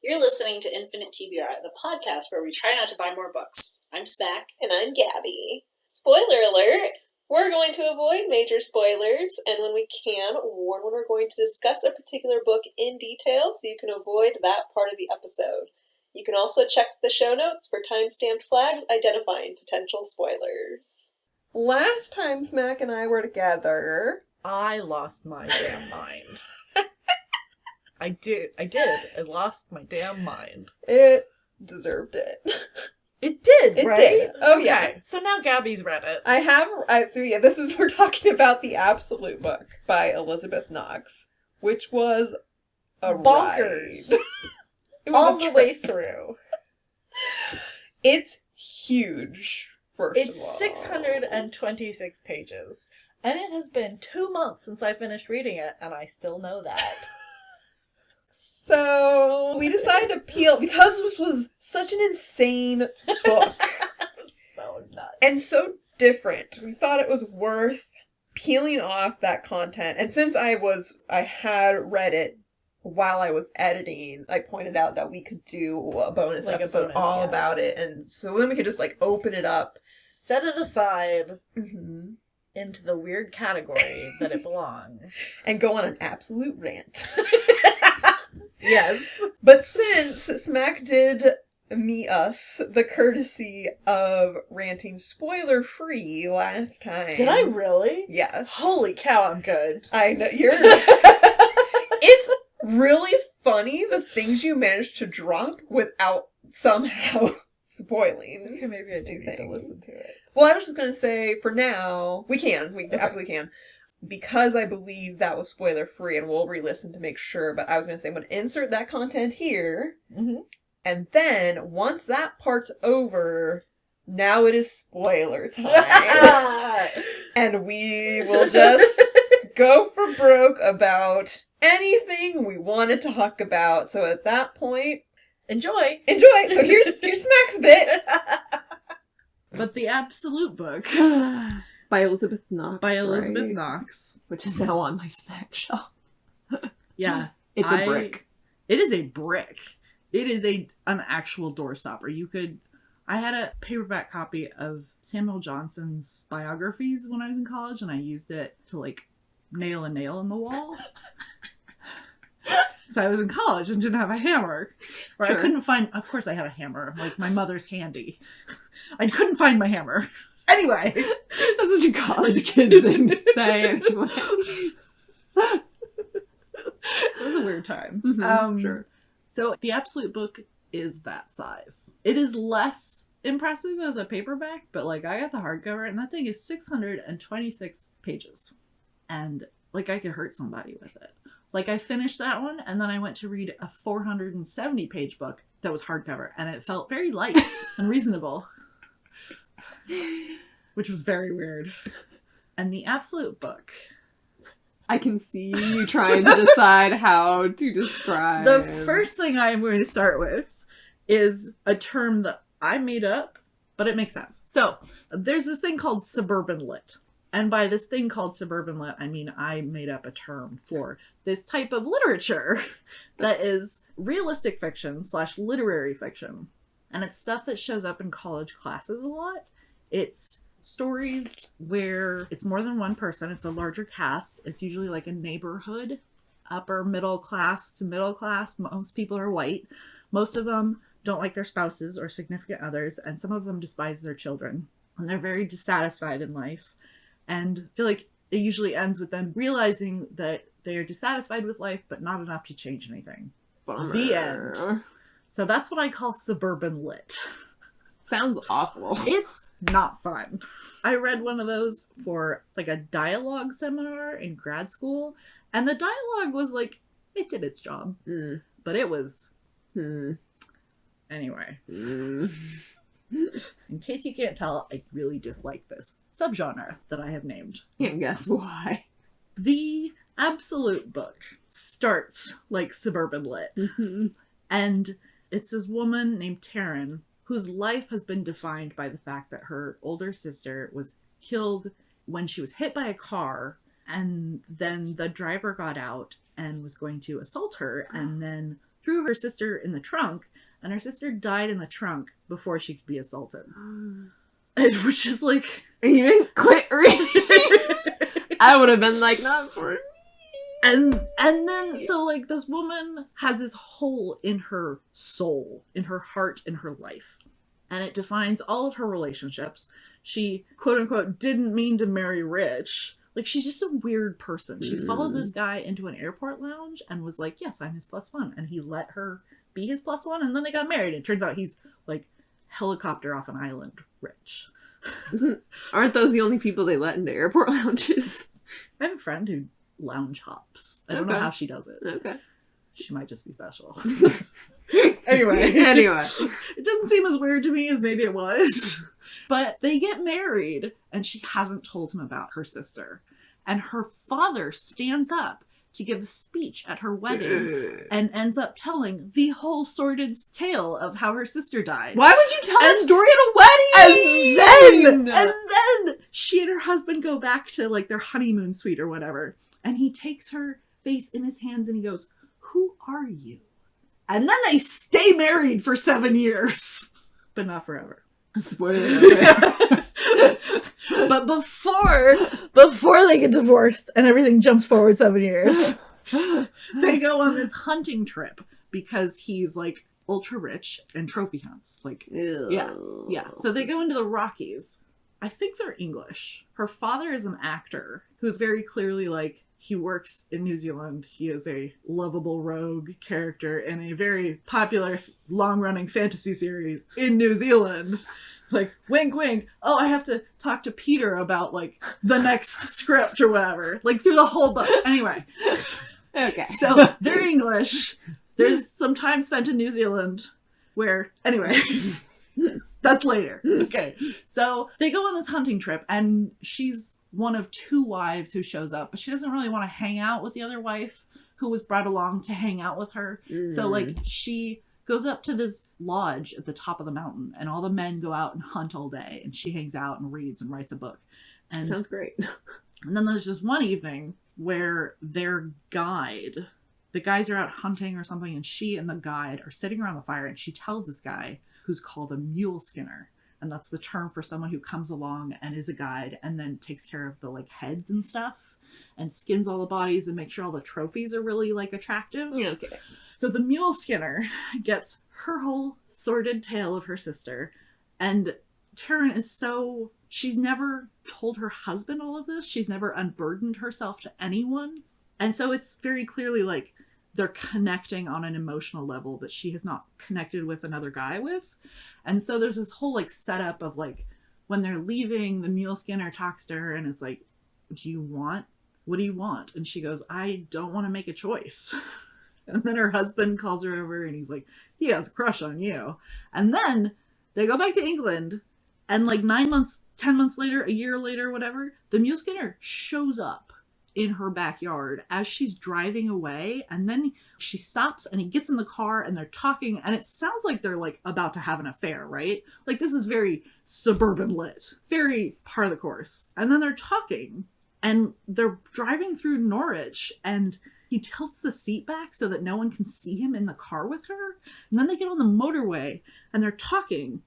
You're listening to Infinite TBR, the podcast where we try not to buy more books. I'm Smack. And I'm Gabi. Spoiler alert! We're going to avoid major spoilers, and when we can, warn when we're going to discuss a particular book in detail so you can avoid that part of the episode. You can also check the show notes for time-stamped flags identifying potential spoilers. Last time Smack and I were together, I lost my damn mind. I did. I lost my damn mind. it deserved it. It did, right? Did. Oh, okay. yeah. So now Gabi's read it. We're talking about The Absolute Book by Elizabeth Knox, which was a bonkers. Ride. It was all the way through. It's huge, It's 626 pages. And it has been 2 months since I finished reading it, and I still know that. So we decided to peel, because this was such an insane book. So nuts. And so different. We thought it was worth peeling off that content. And since I had read it while I was editing, I pointed out that we could do a bonus episode about it. And so then we could just open it up. Set it aside. Mm-hmm. Into the weird category that it belongs. And go on an absolute rant. Yes. But since Smack did us the courtesy of ranting spoiler-free last time. Did I really? Yes. Holy cow, I'm good. I know, it's really funny the things you managed to drop without somehow spoiling. Okay, maybe I do need to listen to it. Well, I was just going to say, for now, we absolutely can. Because I believe that was spoiler-free, and we'll re-listen to make sure, but I was going to say I'm going to insert that content here, and then, once that part's over, now it is spoiler time. And we will just go for broke about anything we want to talk about. So at that point, enjoy. So here's Smack's bit. But The Absolute Book by Elizabeth Knox. Knox. Which is now on my Smack shelf. Yeah. It's a brick. It is a brick. It is an actual doorstopper. I had a paperback copy of Samuel Johnson's biographies when I was in college, and I used it to nail a nail in the wall. So I was in college and didn't have a hammer. Or sure. I couldn't find... Of course I had a hammer. My mother's handy. I couldn't find my hammer. Anyway. That's such a college kid thing to say anyway. It was a weird time. Mm-hmm, sure. So The Absolute Book is that size. It is less impressive as a paperback, but I got the hardcover, and that thing is 626 pages. And I could hurt somebody with it. I finished that one, and then I went to read a 470-page book that was hardcover, and it felt very light and reasonable. Which was very weird. And The Absolute Book. I can see you trying to decide how to describe. The first thing I'm going to start with is a term that I made up, but it makes sense. So, there's this thing called suburban lit. And by this thing called suburban lit, I mean I made up a term for this type of literature that is realistic fiction / literary fiction. And it's stuff that shows up in college classes a lot. It's stories where it's more than one person. It's a larger cast. It's usually a neighborhood, upper middle class to middle class. Most people are white. Most of them don't like their spouses or significant others. And some of them despise their children. And they're very dissatisfied in life. And I feel like it usually ends with them realizing that they are dissatisfied with life, but not enough to change anything. Bummer. The end. So that's what I call suburban lit. Sounds awful. It's not fun. I read one of those for a dialogue seminar in grad school, and the dialogue was it did its job. But it was... Anyway. In case you can't tell, I really dislike this subgenre that I have named. Can't guess why. The Absolute Book starts like suburban lit. And it's this woman named Taryn whose life has been defined by the fact that her older sister was killed when she was hit by a car, and then the driver got out and was going to assault her and then threw her sister in the trunk, and her sister died in the trunk before she could be assaulted. Which is like... And you didn't quit reading. I would have been like, not for me. And then, so, like, this woman has this hole in her soul, in her heart, in her life. And it defines all of her relationships. She, quote unquote, didn't mean to marry rich. Like, she's just a weird person. She followed this guy into an airport lounge and was like, yes, I'm his +1. And he let her be his +1. And then they got married. It turns out he's, like, helicopter off an island rich. Aren't those the only people they let into airport lounges? I have a friend who lounge hops. I don't know how she does it. Okay. She might just be special. Anyway. It doesn't seem as weird to me as maybe it was. But they get married, and she hasn't told him about her sister. And her father stands up to give a speech at her wedding and ends up telling the whole sordid tale of how her sister died. Why would you tell that story at a wedding? And then she and her husband go back to, like, their honeymoon suite or whatever. And he takes her face in his hands and he goes, who are you? And then they stay married for 7 years. But not forever. Spoiler. But before they get divorced and everything jumps forward 7 years, they go on this hunting trip because he's, like, ultra rich and trophy hunts. Like, yeah. So they go into the Rockies. I think they're English. Her father is an actor who's very clearly, like, he works in New Zealand. He is a lovable rogue character in a very popular long-running fantasy series in New Zealand. Like, wink, wink. Oh, I have to talk to Peter about, like, the next script or whatever. Like, through the whole book. Anyway. Okay. So, they're English. There's some time spent in New Zealand where, anyway, that's later. Okay. So, they go on this hunting trip, and she's one of 2 wives who shows up, but she doesn't really want to hang out with the other wife who was brought along to hang out with her. So, like, she goes up to this lodge at the top of the mountain, and all the men go out and hunt all day, and she hangs out and reads and writes a book. And sounds great. And then there's this one evening where their guide, the guys are out hunting or something, and she and the guide are sitting around the fire, and she tells this guy, who's called a mule skinner, and that's the term for someone who comes along and is a guide and then takes care of the, like, heads and stuff and skins all the bodies and makes sure all the trophies are really, like, attractive. Okay. So the mule skinner gets her whole sordid tale of her sister, and Taryn is so... She's never told her husband all of this. She's never unburdened herself to anyone. And so it's very clearly, like, they're connecting on an emotional level that she has not connected with another guy with. And so there's this whole, like, setup of, like, when they're leaving, the mule skinner talks to her and is like, what do you want? And she goes, I don't want to make a choice. And then her husband calls her over and he's like, he has a crush on you. And then they go back to England, and, like, 9 months, 10 months later, a year later, whatever, the mule skinner shows up in her backyard as she's driving away, and then she stops and he gets in the car and they're talking, and it sounds like they're, like, about to have an affair, right? Like, this is very suburban lit, very par of the course. And then they're talking and they're driving through Norwich, and he tilts the seat back so that no one can see him in the car with her. And then they get on the motorway and they're talking.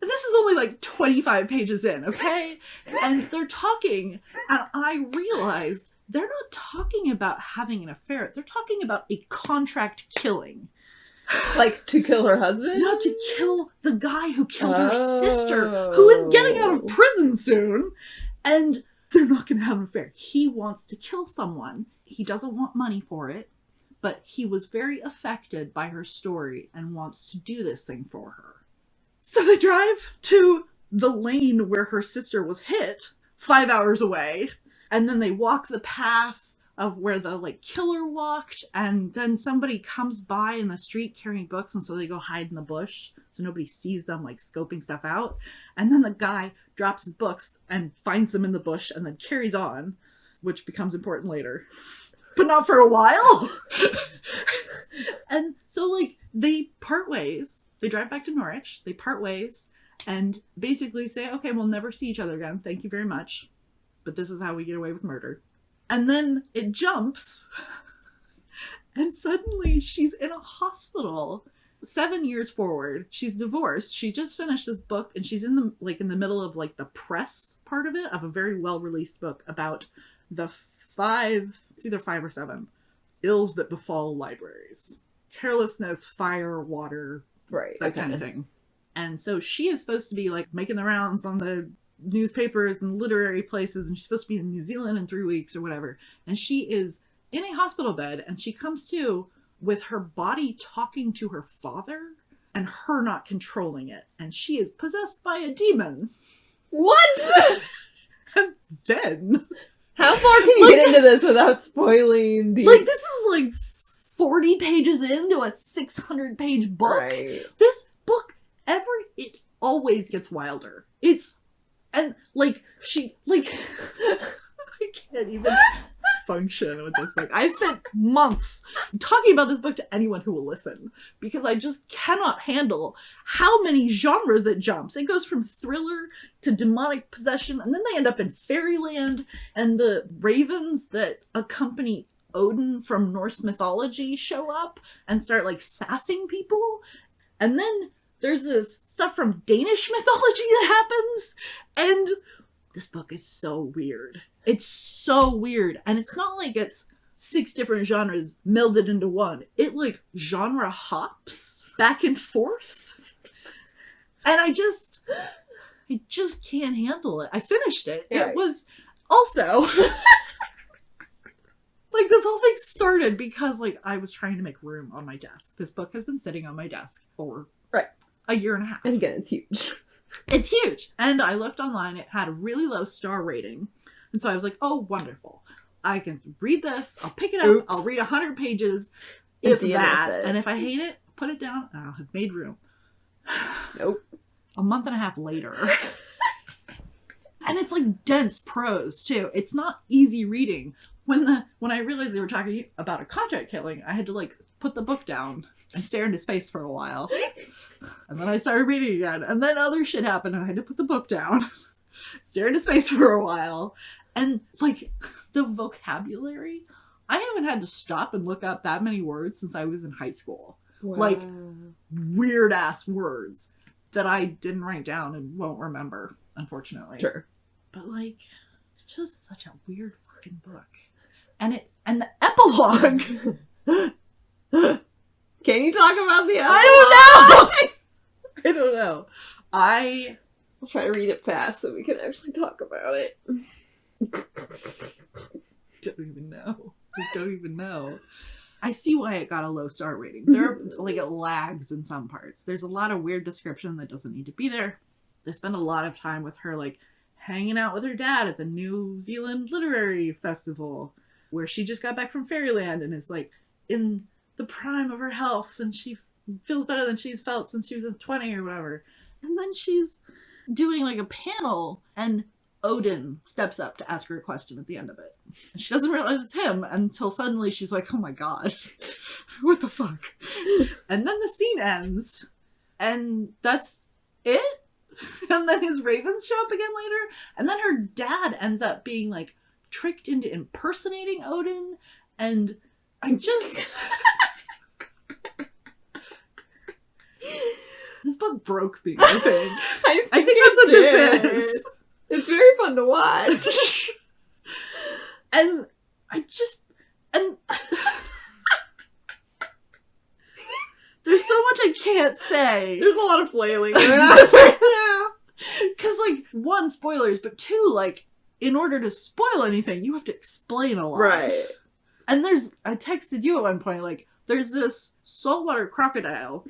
And this is only, like, 25 pages in, okay? And they're talking, and I realized they're not talking about having an affair. They're talking about a contract killing. Like, to kill her husband? No, to kill the guy who killed her sister, who is getting out of prison soon. And they're not going to have an affair. He wants to kill someone. He doesn't want money for it, but he was very affected by her story and wants to do this thing for her. So they drive to the lane where her sister was hit, 5 hours away, and then they walk the path of where the, like, killer walked, and then somebody comes by in the street carrying books, and so they go hide in the bush so nobody sees them, like, scoping stuff out. And then the guy drops his books and finds them in the bush and then carries on, which becomes important later. But not for a while. And so, like, they part ways. They drive back to Norwich, they part ways, and basically say, okay, we'll never see each other again. Thank you very much. But this is how we get away with murder. And then it jumps. And suddenly she's in a hospital 7 years forward. She's divorced. She just finished this book and she's in the middle of like the press part of it, of a very well-released book about the 5, it's either 5 or 7 ills that befall libraries. Carelessness, fire, water, Right. that kind of thing. And so she is supposed to be like making the rounds on the newspapers and literary places, and she's supposed to be in New Zealand in 3 weeks or whatever. And she is in a hospital bed, and she comes to with her body talking to her father and her not controlling it. And she is possessed by a demon. What? And then... How far can you get into this without spoiling the... Like, this is like 40 pages into a 600-page book. Right. This book, it always gets wilder. And, like, she, like... I can't even function with this book. I've spent months talking about this book to anyone who will listen, because I just cannot handle how many genres it jumps. It goes from thriller to demonic possession, and then they end up in fairyland, and the ravens that accompany Odin from Norse mythology show up and start like sassing people. And then there's this stuff from Danish mythology that happens, and this book is so weird. It's so weird. And it's not like it's 6 different genres melded into one. It like genre hops back and forth. And I just can't handle it. I finished it. Yeah. It was also like this whole thing started because like I was trying to make room on my desk. This book has been sitting on my desk for a year and a half. And again, it's huge. It's huge. And I looked online. It had a really low star rating. And so I was like, oh, wonderful. I can read this. I'll pick it up. Oops. I'll read 100 pages. And If deal that. with it. And if I hate it, put it down and I'll have made room. Nope. A month and a half later. And it's like dense prose too. It's not easy reading. When I realized they were talking about a contract killing, I had to like put the book down and stare into space for a while. And then I started reading again. And then other shit happened and I had to put the book down, stare into space for a while. And like the vocabulary, I haven't had to stop and look up that many words since I was in high school. Wow. Like weird ass words that I didn't write down and won't remember, unfortunately. Sure. But like, it's just such a weird fucking book. And the epilogue. Can you talk about the epilogue? I don't know. I'll try to read it fast so we can actually talk about it. Don't even know. I see why it got a low star rating. It lags in some parts. There's a lot of weird description that doesn't need to be there. They spend a lot of time with her like hanging out with her dad at the New Zealand Literary Festival, where she just got back from Fairyland and is like in the prime of her health and she feels better than she's felt since she was 20 or whatever. And then she's doing like a panel and Odin steps up to ask her a question at the end of it. And she doesn't realize it's him until suddenly she's like, oh my god, what the fuck? And then the scene ends and that's it. And then his ravens show up again later. And then her dad ends up being like tricked into impersonating Odin. And I just... This book broke me, I think. I think that's what this is. It's very fun to watch. And there's so much I can't say. There's a lot of flailing going on right now. Because, like, 1, spoilers, but 2, like, in order to spoil anything, you have to explain a lot. Right. And I texted you at one point, like, there's this saltwater crocodile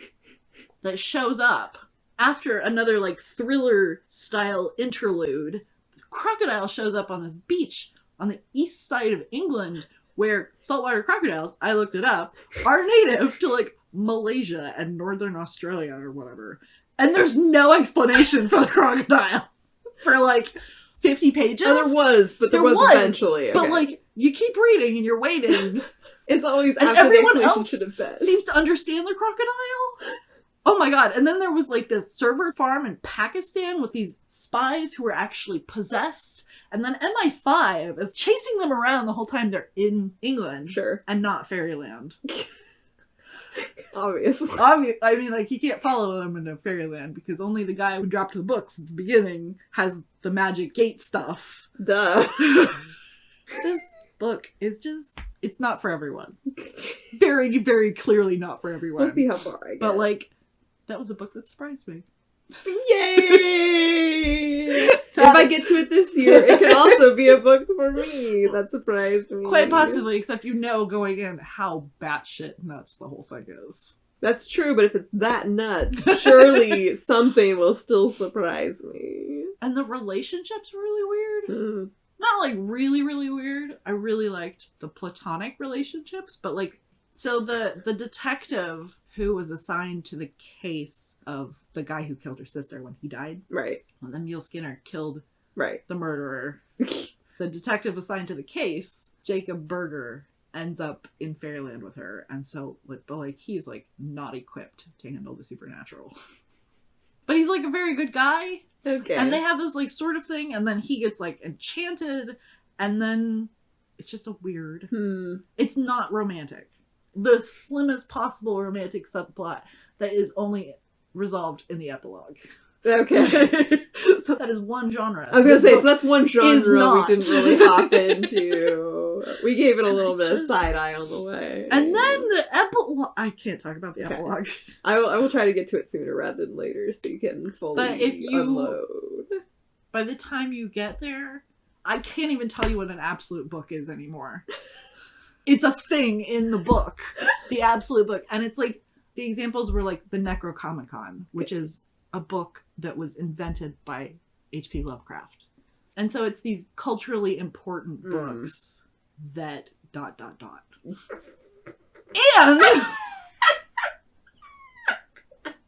that shows up after another, like, thriller-style interlude. The crocodile shows up on this beach on the east side of England, where saltwater crocodiles, I looked it up, are native to, like, Malaysia and Northern Australia or whatever. And there's no explanation for the crocodile for, like, 50 pages. Oh, there was, but there was eventually. But, Okay. like, you keep reading and you're waiting. It's always And after the everyone explanation else should have been. seems to understand the crocodile. Oh Oh my god. And then there was like this server farm in Pakistan with these spies who were actually possessed. And then MI5 is chasing them around the whole time they're in England. Sure. And not Fairyland. Obviously. I mean, like, you can't follow them into Fairyland because only the guy who dropped the books at the beginning has the magic gate stuff. Duh. This book is just, it's not for everyone. Very, very clearly not for everyone. We'll see how far I get. But, like, that was a book that surprised me. Yay! If I get to it this year, it can also be a book for me. That surprised me. Quite possibly, except you know going in how batshit nuts the whole thing is. That's true, but if it's that nuts, surely something will still surprise me. And the relationships were really weird. Mm. Not like really, really weird. I really liked the platonic relationships, but like, so the detective who was assigned to the case of the guy who killed her sister when he died. Right. And then Mule Skinner killed Right. the murderer. The detective assigned to the case, Jacob Berger, ends up in Fairyland with her. And so, like, but like, he's like not equipped to handle the supernatural. But he's like a very good guy. Okay. And they have this like sort of thing. And then he gets like enchanted. And then it's just a weird. It's not romantic. The slimmest possible romantic subplot that is only resolved in the epilogue. Okay. So that is one genre. I was gonna say, so that's one is genre not. we didn't really hop into. We gave it a little bit of side eye on the way. And then the epilogue. I can't talk about the epilogue. I will try to get to it sooner rather than later so you can fully But if you- unload. By the time you get there, I can't even tell you what an absolute book is anymore. It's a thing in the book. The absolute book. And it's like, the examples were like the Necrocomicon, which is a book that was invented by H.P. Lovecraft. And so it's these culturally important books that ... And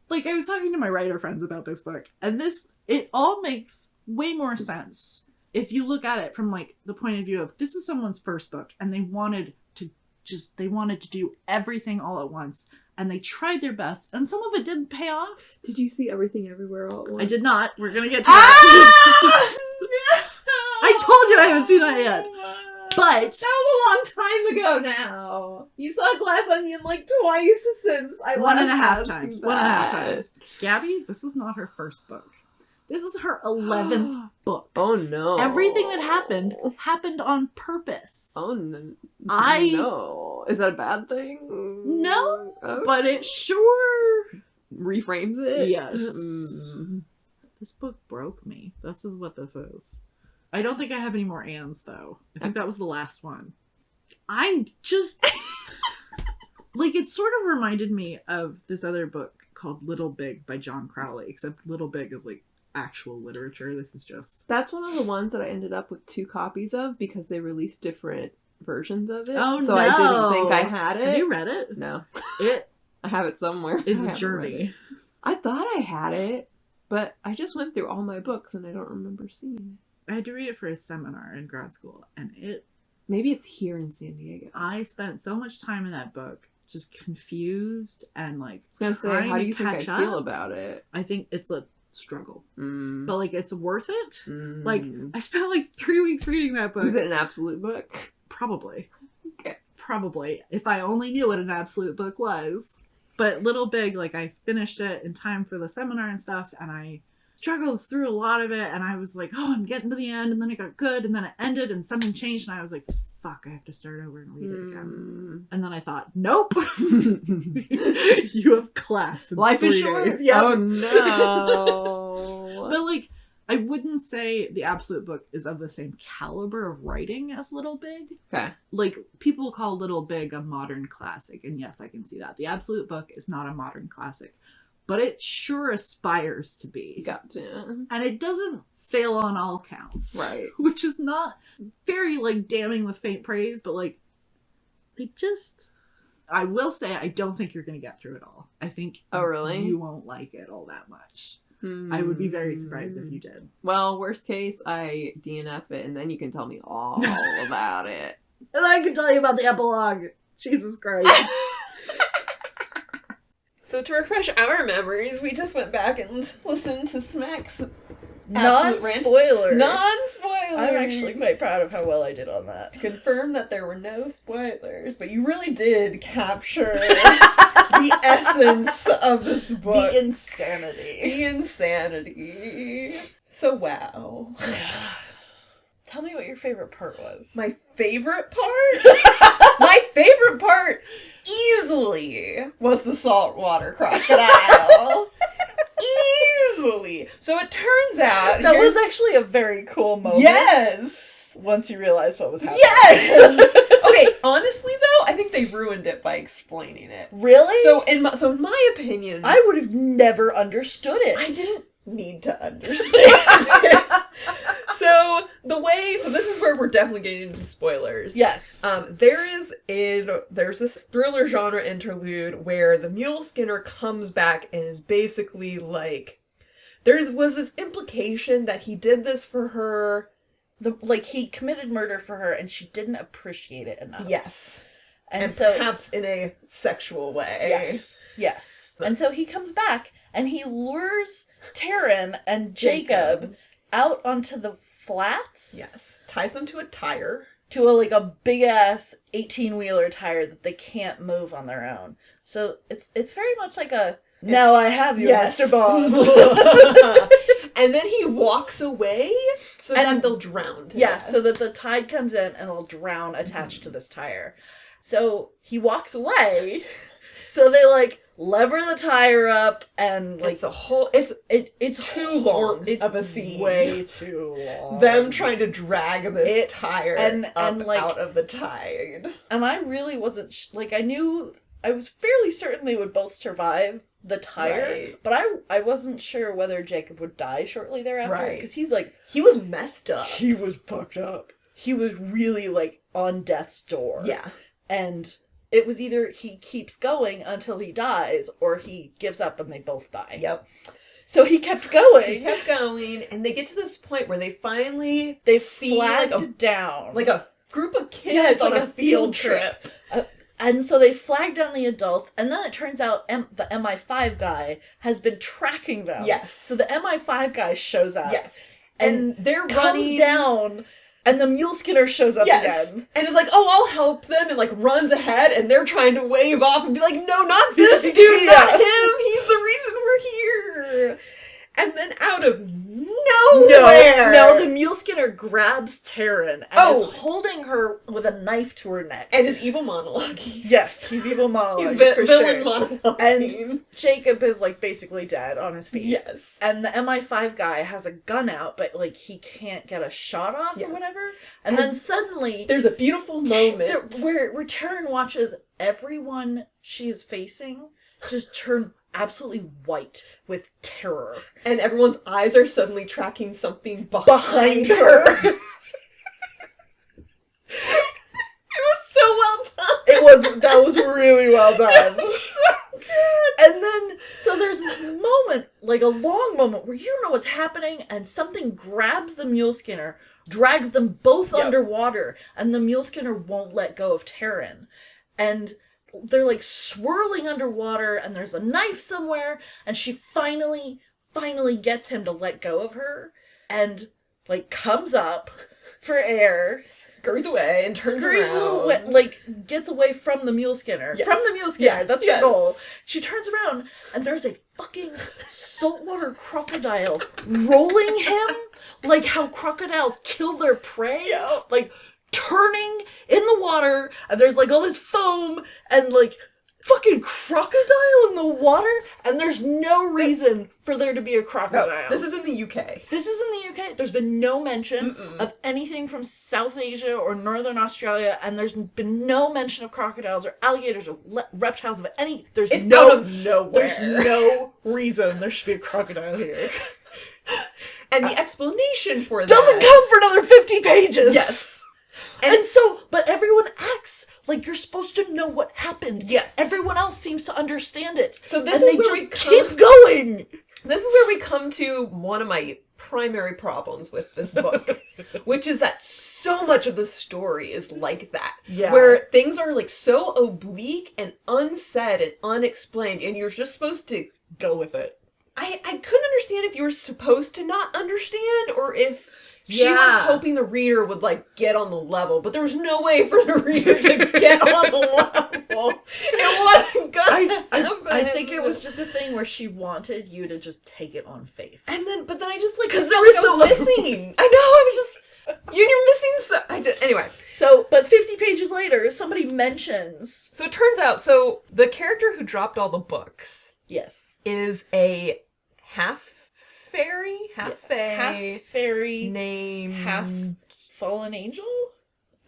like, I was talking to my writer friends about this book, and it all makes way more sense if you look at it from like the point of view of this is someone's first book and they wanted to do everything all at once. And they tried their best, and some of it didn't pay off. Did you see Everything Everywhere All at Once? I did not. We're gonna get to that. I told you I haven't seen that yet. But that was a long time ago now. You saw Glass Onion like twice since I one and a last half asked times. you One and a half that. times. Gabby, this is not her first book. This is her 11th book. Oh no. Everything that happened on purpose. Oh no. No. Is that a bad thing? No, Okay. but it sure reframes it. Yes. This book broke me. This is what this is. I don't think I have any more ands, though. I think that was the last one. I just... like, it sort of reminded me of this other book called Little Big by John Crowley, except Little Big is, like, actual literature. This is just... That's one of the ones that I ended up with 2 copies of because they released different versions of it. Oh, so no. I didn't think I had it. Have you read it? No. It I have it somewhere. is I a haven't read journey. it. I thought I had it, but I just went through all my books and I don't remember seeing it. I had to read it for a seminar in grad school, and Maybe it's here in San Diego. I spent so much time in that book just confused and like I was gonna say, how do you think I catch feel up. about it? I think it's a struggle, Mm. but like it's worth it. Mm. Like I spent like 3 weeks reading that book. Is it an absolute book? Probably. Okay. Probably. If I only knew what an absolute book was. But Little Big, like I finished it in time for the seminar and stuff, and I struggled through a lot of it, and I was like, oh, I'm getting to the end, and then it got good, and then it ended, and something changed, and I was like, fuck, I have to start over and read it again. And then I thought, nope. You have class in Life 3 is short. days. Yeah. Oh no. But like, I wouldn't say the absolute book is of the same caliber of writing as Little Big. Okay. Like, people call Little Big a modern classic, and yes, I can see that. The absolute book is not a modern classic, but it sure aspires to be. Gotcha. And it doesn't fail on all counts. Right. Which is not very, like, damning with faint praise, but, like, I will say, I don't think you're going to get through it all. I think Oh, really? you won't like it all that much. I would be very surprised if you did. Well, worst case, I DNF it, and then you can tell me all about it. And I can tell you about the epilogue. Jesus Christ. So to refresh our memories, we just went back and listened to Smack's absolute rant. Non-spoiler. Non-spoilers. I'm actually quite proud of how well I did on that. To confirm that there were no spoilers, but you really did capture the essence of this book. The insanity. The insanity. So wow. Tell me what your favorite part was. My favorite part? My favorite part easily was the saltwater crocodile. Easily. So it turns out that was actually a very cool moment. Yes. Once you realized what was happening. Yes. Okay. Honestly, though, I think they ruined it by explaining it. Really? So in my opinion, I would have never understood it. I didn't need to understand it. So this is where we're definitely getting into spoilers. Yes. There's this thriller genre interlude where the mule skinner comes back and is basically like, was this implication that he did this for her. He committed murder for her and she didn't appreciate it enough. Yes. And so perhaps in a sexual way. Yes. Yes. And so he comes back and he lures Taryn and Jacob out onto the flats. Yes. Ties them to a tire. To a big ass 18-wheeler tire that they can't move on their own. So it's very much like now I have you, yes. Mr. Bond. And then he walks away so that they'll drown. So that the tide comes in and they'll drown attached to this tire. So he walks away. So they lever the tire up and it's too long it's of a scene. Way too long. Them trying to drag this tire out of the tide. And I really wasn't I was fairly certain they would both survive the tire, right. But I wasn't sure whether Jacob would die shortly thereafter. Right. Because he was messed up. He was fucked up. He was really on death's door. Yeah. And it was either he keeps going until he dies or he gives up and they both die. Yep. So he kept going. He kept going, and they get to this point where they finally see flagged down. A group of kids on a field trip. And so they flag down the adults, and then it turns out the MI5 guy has been tracking them. Yes. So the MI5 guy shows up. Yes. And they're comes down, and the mule skinner shows up again. And is like, oh, I'll help them, and runs ahead, and they're trying to wave off and be like, no, not this dude, not him, he's the reason we're here. And then out of nowhere. No, the mule skinner grabs Taryn and is holding her with a knife to her neck. And is evil monologue. Yes, he's evil monologue. He's for villain sure. monologue. And Jacob is basically dead on his feet. Yes. And the MI5 guy has a gun out, but he can't get a shot off or whatever. And then suddenly there's a beautiful moment where Taryn watches everyone she is facing just turn absolutely white with terror. And everyone's eyes are suddenly tracking something behind her. It was so well done. That was really well done. So good. And then, so there's this moment, a long moment, where you don't know what's happening, and something grabs the mule skinner, drags them both underwater, and the mule skinner won't let go of Taryn. And they're swirling underwater, and there's a knife somewhere, and she finally gets him to let go of her, and comes up for air, scurries away and turns around, gets away from the mule skinner. Yes. From the mule skinner, that's her yes. goal. She turns around, and there's a fucking saltwater crocodile rolling him, how crocodiles kill their prey, turning in the water, and there's all this foam and fucking crocodile in the water, and there's no reason for there to be a crocodile. No, this is in the UK. This is in the UK. There's been no mention of anything from South Asia or Northern Australia, and there's been no mention of crocodiles or alligators or reptiles of any. It's out of nowhere. There's no reason there should be a crocodile here. And the explanation for that doesn't come for another 50 pages. Yes. And so, but everyone acts like you're supposed to know what happened. Yes. Everyone else seems to understand it. So this and is they where just keep going. This is where we come to one of my primary problems with this book, which is that so much of the story is like that. Yeah. Where things are like so oblique and unsaid and unexplained, and you're just supposed to go with it. I couldn't understand if you were supposed to not understand, or if she Yeah. was hoping the reader would, like, get on the level, but there was no way for the reader to get on the level. It wasn't gonna happen. I think it was just a thing where she wanted you to just take it on faith. But then I just, like, because there was no missing. I know, I was just, you're missing anyway. So, but 50 pages later, somebody mentions... So it turns out, the character who dropped all the books Yes. is a half-fairy, half-fae, half-fairy, named... half-fallen angel?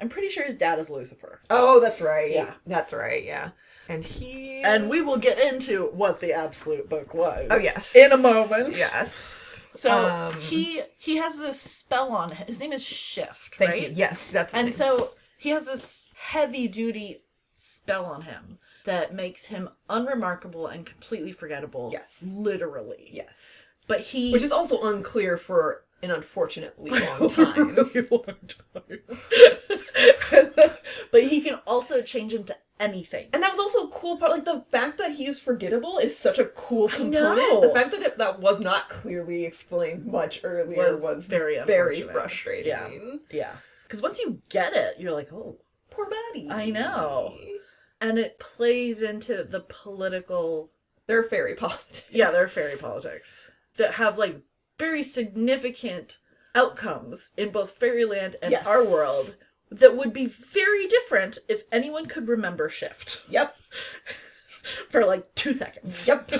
I'm pretty sure his dad is Lucifer. Oh, that's right. Yeah. That's right, yeah. And we will get into what the absolute book was. Oh, yes. In a moment. Yes. So, he has this spell on him. His name is Shift, right? Thank you. Yes, that's And name. so, he has this heavy-duty spell on him that makes him unremarkable and completely forgettable. Yes. Literally. Yes. But he... Which is also unclear for an unfortunately long time. really long time. But he can also change into anything. And that was also a cool part. Like, the fact that he is forgettable is such a cool component. know. The fact that that was not clearly explained much earlier was very frustrating. Yeah. Yeah. Because once you get it, you're like, oh, Poor Buddy. I know. And it plays into the political... They're fairy politics. Yeah, they're fairy politics. That have, like, very significant outcomes in both fairyland and Yes. our world that would be very different if anyone could remember Shift. Yep. For, like, 2 seconds. Yep.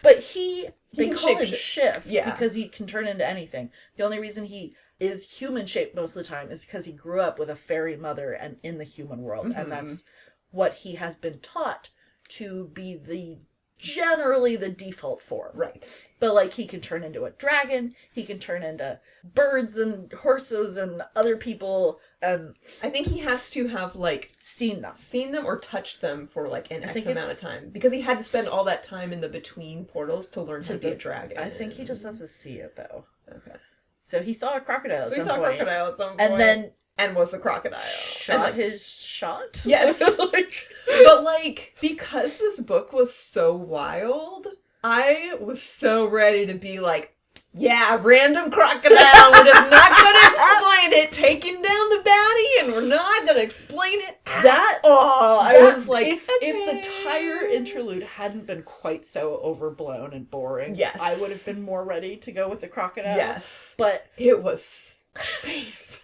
But they can call him shape Shift Yeah. because he can turn into anything. The only reason he is human-shaped most of the time is because he grew up with a fairy mother and in the human world. Mm-hmm. And that's what he has been taught to be generally the default form. Right. But, like, he can turn into a dragon, he can turn into birds and horses and other people, and... I think he has to have, like... Seen them or touched them for, like, an X think amount of time. Because he had to spend all that time in the between portals to learn how to be a dragon. I think he just has to see it, though. Okay. So he saw a crocodile So at he some saw a point, crocodile at some point. and then And was the crocodile. shot his shot? Yes. Like... But, like, because this book was so wild, I was so ready to be like, yeah, random crocodile, we're just not gonna explain it, taking down the baddie, and we're not gonna explain it. I was like, if okay. the entire interlude hadn't been quite so overblown and boring, Yes. I would have been more ready to go with the crocodile. Yes. But It was painful.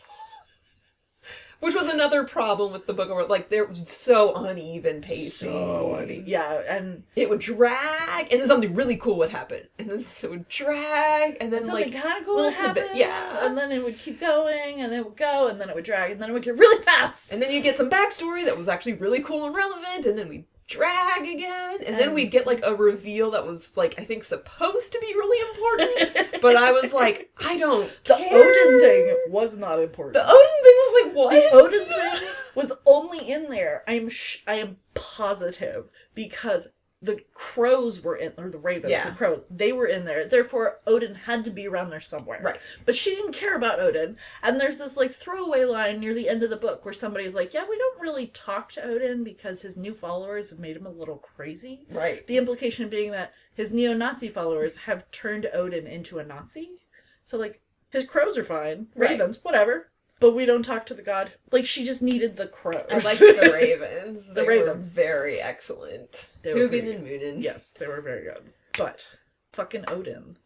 Which was another problem with the book, where, like, there was so uneven pacing. Yeah, and It would drag, and then something really cool would happen. And then it would drag, and then, something like, kind of cool little would happen. tidbit- yeah. And then it would keep going, and it would go, and then it would drag, and then it would get really fast. And then you get some backstory that was actually really cool and relevant, and then we drag again, and then we'd get, like, a reveal that was, like, I think supposed to be really important, but I was like, I don't the care. Odin thing was not important. The Odin thing was like, what? The Odin thing was only in there, I am positive, because the crows were in, or the ravens, Yeah. the crows, they were in there. Therefore, Odin had to be around there somewhere. Right. But she didn't care about Odin. And there's this, like, throwaway line near the end of the book where somebody's like, yeah, we don't really talk to Odin because his new followers have made him a little crazy. Right. The implication being that his neo-Nazi followers have turned Odin into a Nazi. So, like, his crows are fine. Right. Ravens, whatever. But we don't talk to the god. Like, she just needed the crows. I liked the ravens. The They ravens. were very excellent. They were Hugin very and Moonin. Yes, they were very good. But, fucking Odin.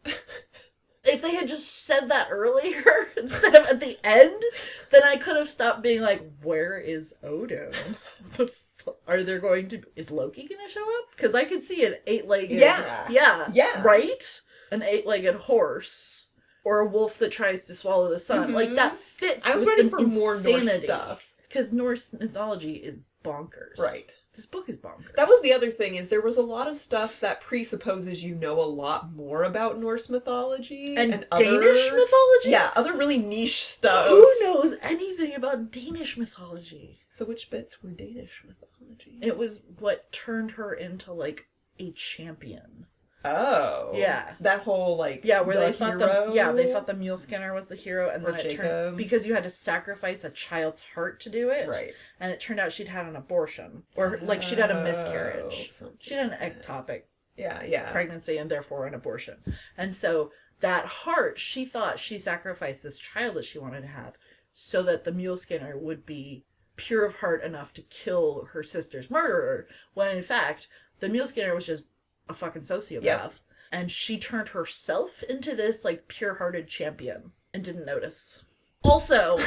If they had just said that earlier, instead of at the end, then I could have stopped being like, where is Odin? What the are there going to... Is Loki going to show up? Because I could see an 8-legged... Yeah. Yeah. Right? An 8-legged horse. Or a wolf that tries to swallow the sun. Mhm. Like, that fits I was with ready the for more Norse insanity. stuff. Because Norse mythology is bonkers. Right. This book is bonkers. That was the other thing, is there was a lot of stuff that presupposes you know a lot more about Norse mythology. And other, Danish mythology? Yeah, other really niche stuff. Who knows anything about Danish mythology? So which bits were Danish mythology? It was what turned her into, like, a champion. Oh. Yeah. That whole, like, Yeah, where the they thought hero? they thought the mule skinner was the hero, and Or then it Jacob. turned, because you had to sacrifice a child's heart to do it. Right. And it turned out she'd had an abortion. Or, like, she'd had a miscarriage. She'd had an ectopic Yeah. pregnancy and therefore an abortion. And so that heart, she thought she sacrificed this child that she wanted to have so that the mule skinner would be pure of heart enough to kill her sister's murderer, when in fact the mule skinner was just a fucking sociopath. Yep. And she turned herself into this like pure-hearted champion and didn't notice. Also,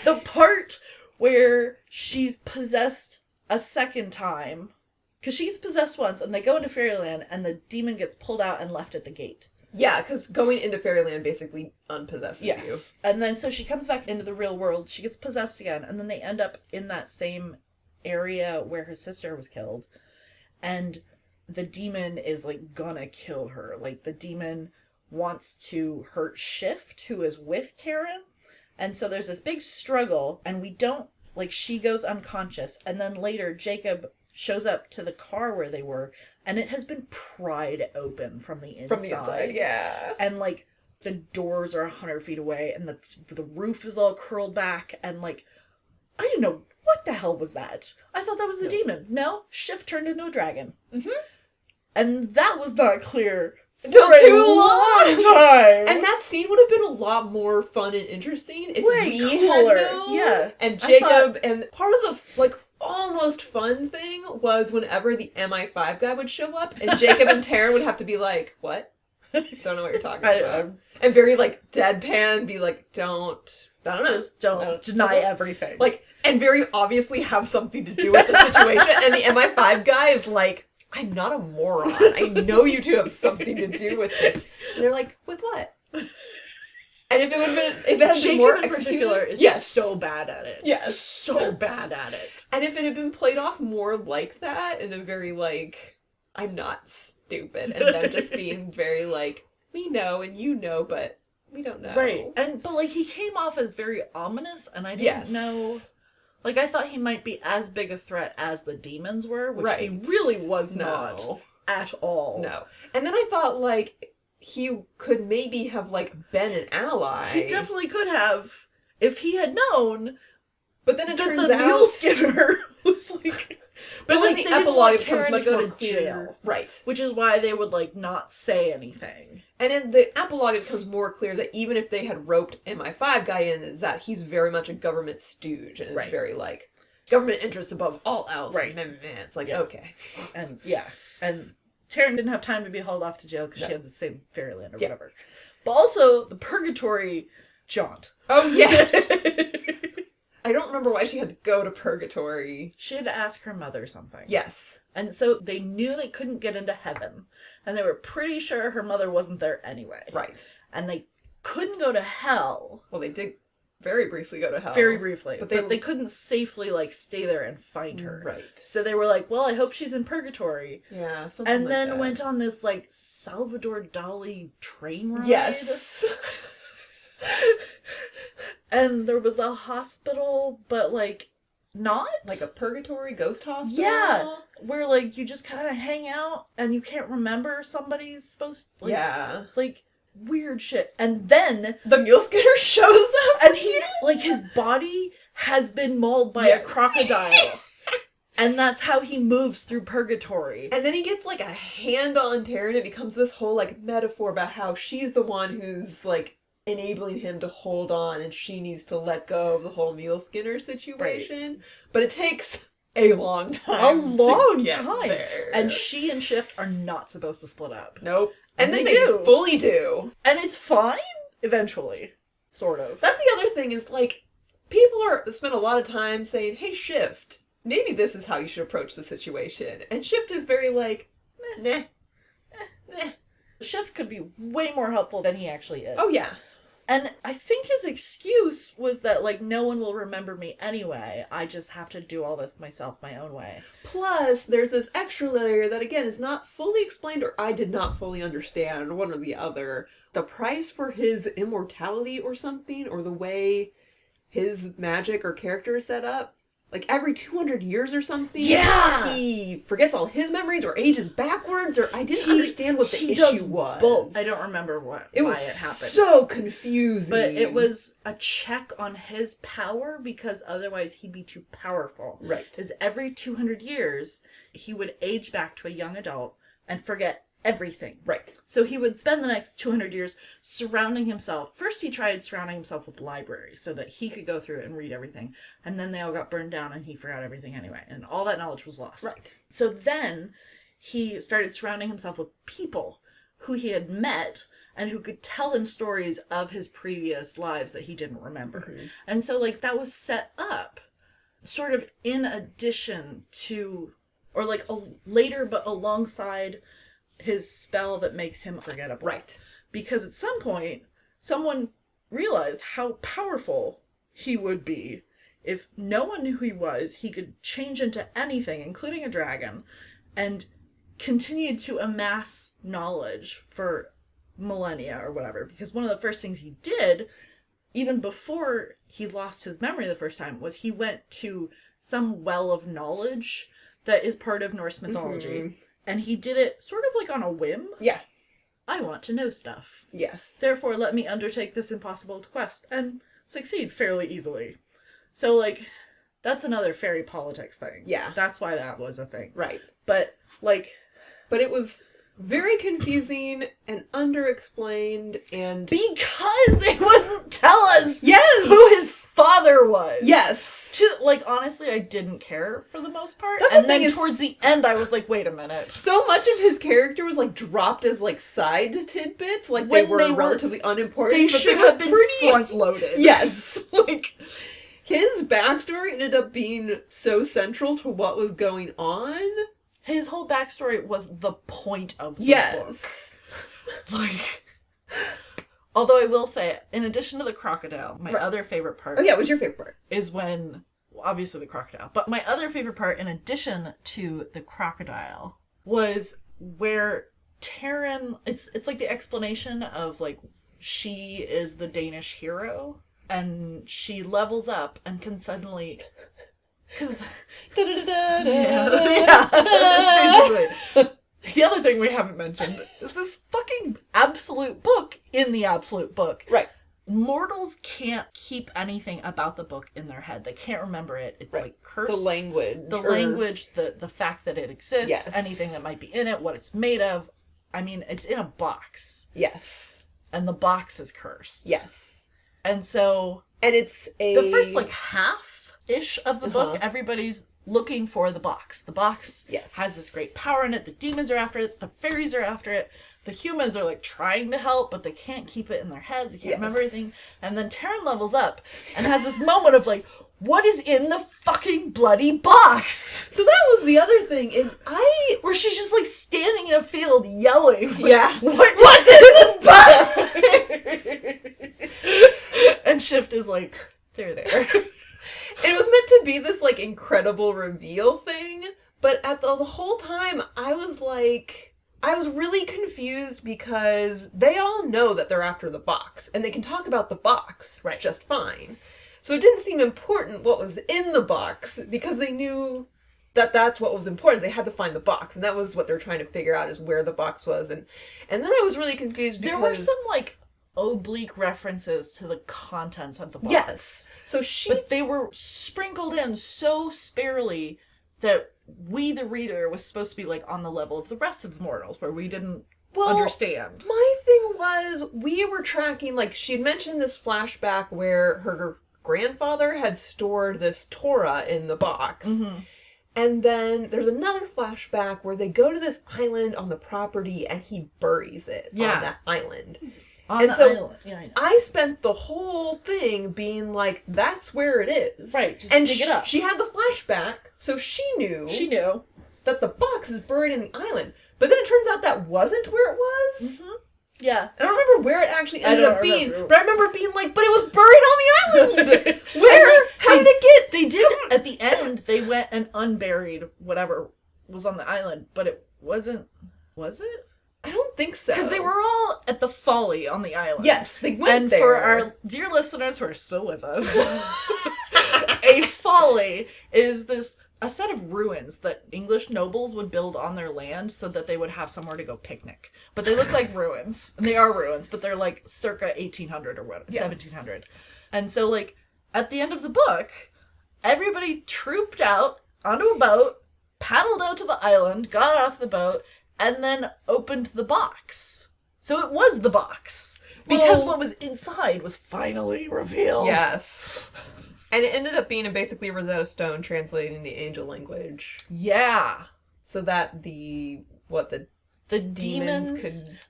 the part where she's possessed a second time, because she's possessed once and they go into Fairyland and the demon gets pulled out and left at the gate. Yeah, because going into Fairyland basically unpossesses you. And then so she comes back into the real world, she gets possessed again, and then they end up in that same area where her sister was killed. And the demon is like gonna kill her. Like the demon wants to hurt Shift, who is with Taryn. And so there's this big struggle, and we don't, like, she goes unconscious, and then later Jacob shows up to the car where they were, and it has been pried open from the inside. From the inside, yeah. And, like, the doors are 100 feet away, and the roof is all curled back, and, like, I didn't know, what the hell was that? I thought that was the demon. No, Shift turned into a dragon. Mm-hmm. And that was not clear for too a long time. And that scene would have been a lot more fun and interesting if way we cooler. had known. Yeah. And Jacob, and part of the, like, almost fun thing was whenever the MI5 guy would show up, and Jacob and Taryn would have to be like, what? Don't know what you're talking about. And very, like, deadpan, be like, I don't know. Just don't deny everything. Like, and very obviously have something to do with the situation, and the MI5 guy is like, I'm not a moron. I know you two have something to do with this. And they're like, with what? And if it would have been, if it had been more in particular is so bad at it. Yes. So bad at it. And if it had been played off more like that, in a very, like, I'm not stupid, and then just being very, like, we know and you know, but we don't know. Right. But, like, he came off as very ominous, and I didn't know. Like, I thought he might be as big a threat as the demons were, which he really was not at all. No. And then I thought, like, he could maybe have, like, been an ally. He definitely could have, if he had known. But then it turns the out mule skinner was like... But like, they the didn't epilogue want becomes Taryn much to go more to clear. jail. Right. Which is why they would, like, not say anything. And in the epilogue, it becomes more clear that even if they had roped MI5 guy in, is that he's very much a government stooge, and is very, like, government interest above all else. Right. It's like, okay. And, and Taryn didn't have time to be hauled off to jail because she had to save Fairyland or whatever. But also, the purgatory jaunt. Oh, yeah. I don't remember why she had to go to purgatory. She had to ask her mother something. Yes. And so they knew they couldn't get into heaven. And they were pretty sure her mother wasn't there anyway. Right. And they couldn't go to hell. Well, they did very briefly go to hell. Very briefly. But they couldn't safely, like, stay there and find her. Right. So they were like, well, I hope she's in purgatory. Yeah, something and like then that. went on this, like, Salvador Dali train ride. Yes. And there was a hospital, but, like, not? Like a purgatory ghost hospital? Yeah. Where, like, you just kind of hang out and you can't remember somebody's supposed to, like, like, weird shit. And then the mule skinner shows up and he's, like, his body has been mauled by a crocodile. And that's how he moves through purgatory. And then he gets, like, a hand on Taryn. It becomes this whole, like, metaphor about how she's the one who's, like, enabling him to hold on, and she needs to let go of the whole mule skinner situation. Right. But it takes a long time. A long time. There. And she and Shift are not supposed to split up. Nope. And then they do. Fully do. And it's fine, eventually. Sort of. That's the other thing is, like, people spend a lot of time saying, hey, Shift, maybe this is how you should approach the situation. And Shift is very like, nah. Shift could be way more helpful than he actually is. Oh, yeah. And I think his excuse was that, like, no one will remember me anyway. I just have to do all this myself my own way. Plus, there's this extra layer that, again, is not fully explained, or I did not fully understand, one or the other. The price for his immortality or something, or the way his magic or character is set up, like every 200 years or something. Yeah! He forgets all his memories or ages backwards, or I didn't understand what the issue was. Both. I don't remember why it happened. So confusing. But it was a check on his power because otherwise he'd be too powerful. Right. Because every 200 years, he would age back to a young adult and forget everything. Right. So he would spend the next 200 years surrounding himself. First, he tried surrounding himself with libraries so that he could go through it and read everything. And then they all got burned down and he forgot everything anyway. And all that knowledge was lost. Right. So then he started surrounding himself with people who he had met and who could tell him stories of his previous lives that he didn't remember. Mm-hmm. And so, like, that was set up sort of in addition to, or like later but alongside his spell that makes him forgettable. Right. Because at some point, someone realized how powerful he would be if no one knew who he was. He could change into anything, including a dragon, and continued to amass knowledge for millennia or whatever. Because one of the first things he did, even before he lost his memory the first time, was he went to some well of knowledge that is part of Norse mythology. Mm-hmm. And he did it sort of like on a whim. Yeah. I want to know stuff. Yes. Therefore, let me undertake this impossible quest and succeed fairly easily. So, like, that's another fairy politics thing. Yeah. That's why that was a thing. Right. But, like... But it was very confusing and underexplained and... Because they wouldn't tell us yes! who his father was. Yes. Like, honestly, I didn't care for the most part. That's and then towards the end, I was like, wait a minute. So much of his character was, like, dropped as, like, side tidbits. Like, they were relatively unimportant. They should have been front-loaded. Yes. Like... His backstory ended up being so central to what was going on. His whole backstory was the point of the book. Like... Although I will say, in addition to the crocodile, my other favorite part... Oh yeah, what's your favorite part? Is when... Obviously the crocodile. But my other favorite part, in addition to the crocodile, was where Taryn... It's like the explanation of, like, she is the Danish hero, and she levels up and can suddenly... Because... basically. The other thing we haven't mentioned is this fucking absolute book in the absolute book. Right. Mortals can't keep anything about the book in their head. They can't remember it. It's like cursed. The language. The fact that it exists, yes. Anything that might be in it, what it's made of. I mean, it's in a box. Yes. And the box is cursed. Yes. And so... And it's the first, like, half-ish of the book, everybody's looking for the box. The box has this great power in it. The demons are after it. The fairies are after it. The humans are, like, trying to help, but they can't keep it in their heads. They can't remember anything. And then Taryn levels up and has this moment of, like, what is in the fucking bloody box? So that was the other thing, is where she's just, like, standing in a field yelling. Like, yeah. What's in the box? And Shift is like, they're there. It was meant to be this, like, incredible reveal thing, but at the whole time, I was really confused because they all know that they're after the box, and they can talk about the box just fine. So it didn't seem important what was in the box, because they knew that that's what was important. They had to find the box, and that was what they're trying to figure out, is where the box was. And then I was really confused because... There were some, like, oblique references to the contents of the box. Yes. But they were sprinkled in so sparely that we, the reader, was supposed to be, like, on the level of the rest of the mortals, where we didn't understand. My thing was, we were tracking, like, she had mentioned this flashback where her grandfather had stored this Torah in the box. Mm-hmm. And then there's another flashback where they go to this island on the property and he buries it on that island. And so island. I spent the whole thing being like, that's where it is. Right, just and dig it up. She had the flashback, so she knew that the box is buried in the island. But then it turns out that wasn't where it was. Mm-hmm. Yeah. I don't remember where it actually ended up being, but I remember being like, but it was buried on the island! Where? How did it get? They did, at the end, they went and unburied whatever was on the island, but it wasn't, was it? I don't think so. Because they were all at the Folly on the island. Yes, they went there. And for our dear listeners who are still with us, a folly is a set of ruins that English nobles would build on their land so that they would have somewhere to go picnic. But they look like ruins. And they are ruins, but they're like circa 1800 or what, 1700. And so like at the end of the book, everybody trooped out onto a boat, paddled out to the island, got off the boat, and then opened the box. So it was the box. Because what was inside was finally revealed. Yes. And it ended up being basically Rosetta Stone translating the angel language. Yeah. So that the demons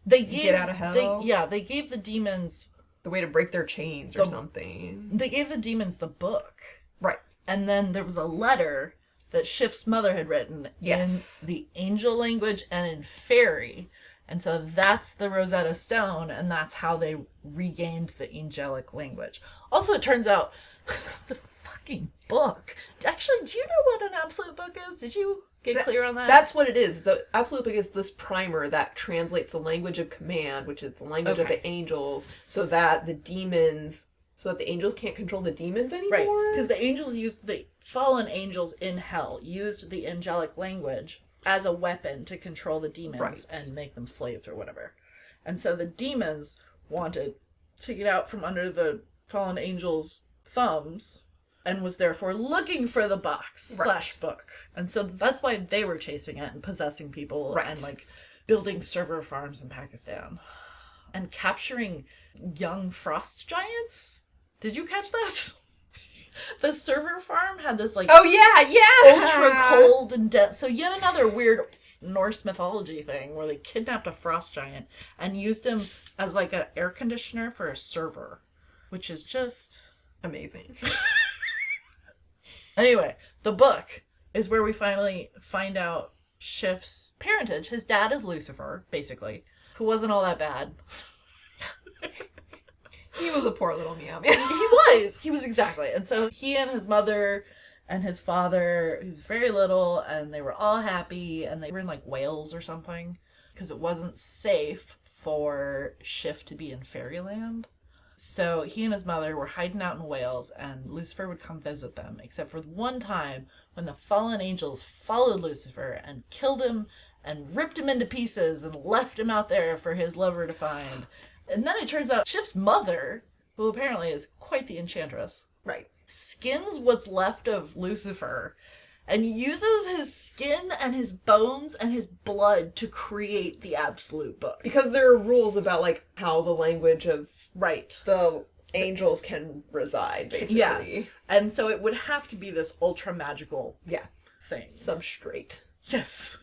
could get out of hell? They gave the demons... the way to break their chains or something. They gave the demons the book. Right. And then there was a letter that Shift's mother had written in the angel language and in fairy. And so that's the Rosetta Stone, and that's how they regained the angelic language. Also, it turns out, the fucking book. Actually, do you know what an absolute book is? Did you get clear on that? That's what it is. The absolute book is this primer that translates the language of command, which is the language of the angels, so that the angels can't control the demons anymore. Right, because the fallen angels in hell used the angelic language as a weapon to control the demons and make them slaves or whatever. And so the demons wanted to get out from under the fallen angels' thumbs and was therefore looking for the box / book. And so that's why they were chasing it and possessing people and like building server farms in Pakistan and capturing young frost giants. Did you catch that? The server farm had this like ultra cold and dense. So yet another weird Norse mythology thing where they kidnapped a frost giant and used him as like an air conditioner for a server, which is just amazing. Anyway, the book is where we finally find out Shift's parentage. His dad is Lucifer, basically, who wasn't all that bad. He was a poor little meow man. He was exactly. And so he and his mother and his father, he was very little, and they were all happy, and they were in like Wales or something, because it wasn't safe for Shift to be in fairyland. So he and his mother were hiding out in Wales, and Lucifer would come visit them, except for one time when the fallen angels followed Lucifer and killed him and ripped him into pieces and left him out there for his lover to find. And then it turns out Shift's mother, who apparently is quite the enchantress, skins what's left of Lucifer and uses his skin and his bones and his blood to create the absolute book. Because there are rules about like how the language of the angels can reside, basically. Yeah. And so it would have to be this ultra magical thing. Substrate. Yes.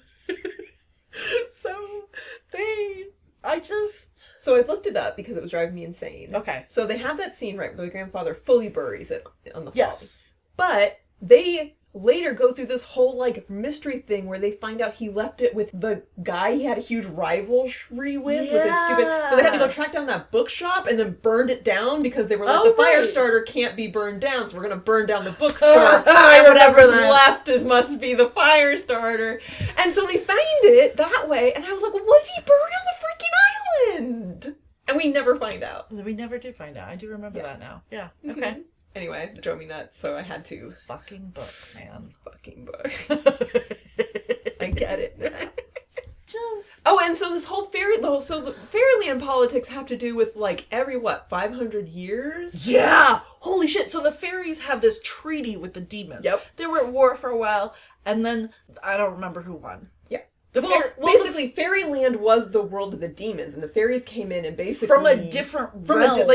So I looked it up because it was driving me insane. Okay. So they have that scene, right, where the grandfather fully buries it on the fall. Yes. But they later go through this whole, like, mystery thing where they find out he left it with the guy he had a huge rivalry with his stupid... So they had to go track down that bookshop and then burned it down because they were like, the fire starter can't be burned down, so we're going to burn down the bookstore. Whatever's left must be the fire starter. And so they find it that way, and I was like, well, what if he burned on the freaking island? And we never find out. We never did find out. I do remember that now. Yeah. Okay. Anyway, it drove me nuts, so I had to. Fucking book, man. Fucking book. I get it now. Oh, and so this whole the fairyland politics have to do with, like, every, 500 years? Yeah! Holy shit, so the fairies have this treaty with the demons. Yep. They were at war for a while, and then, I don't remember who won. Yeah. Basically, fairyland was the world of the demons, and the fairies came in and basically... From a different realm.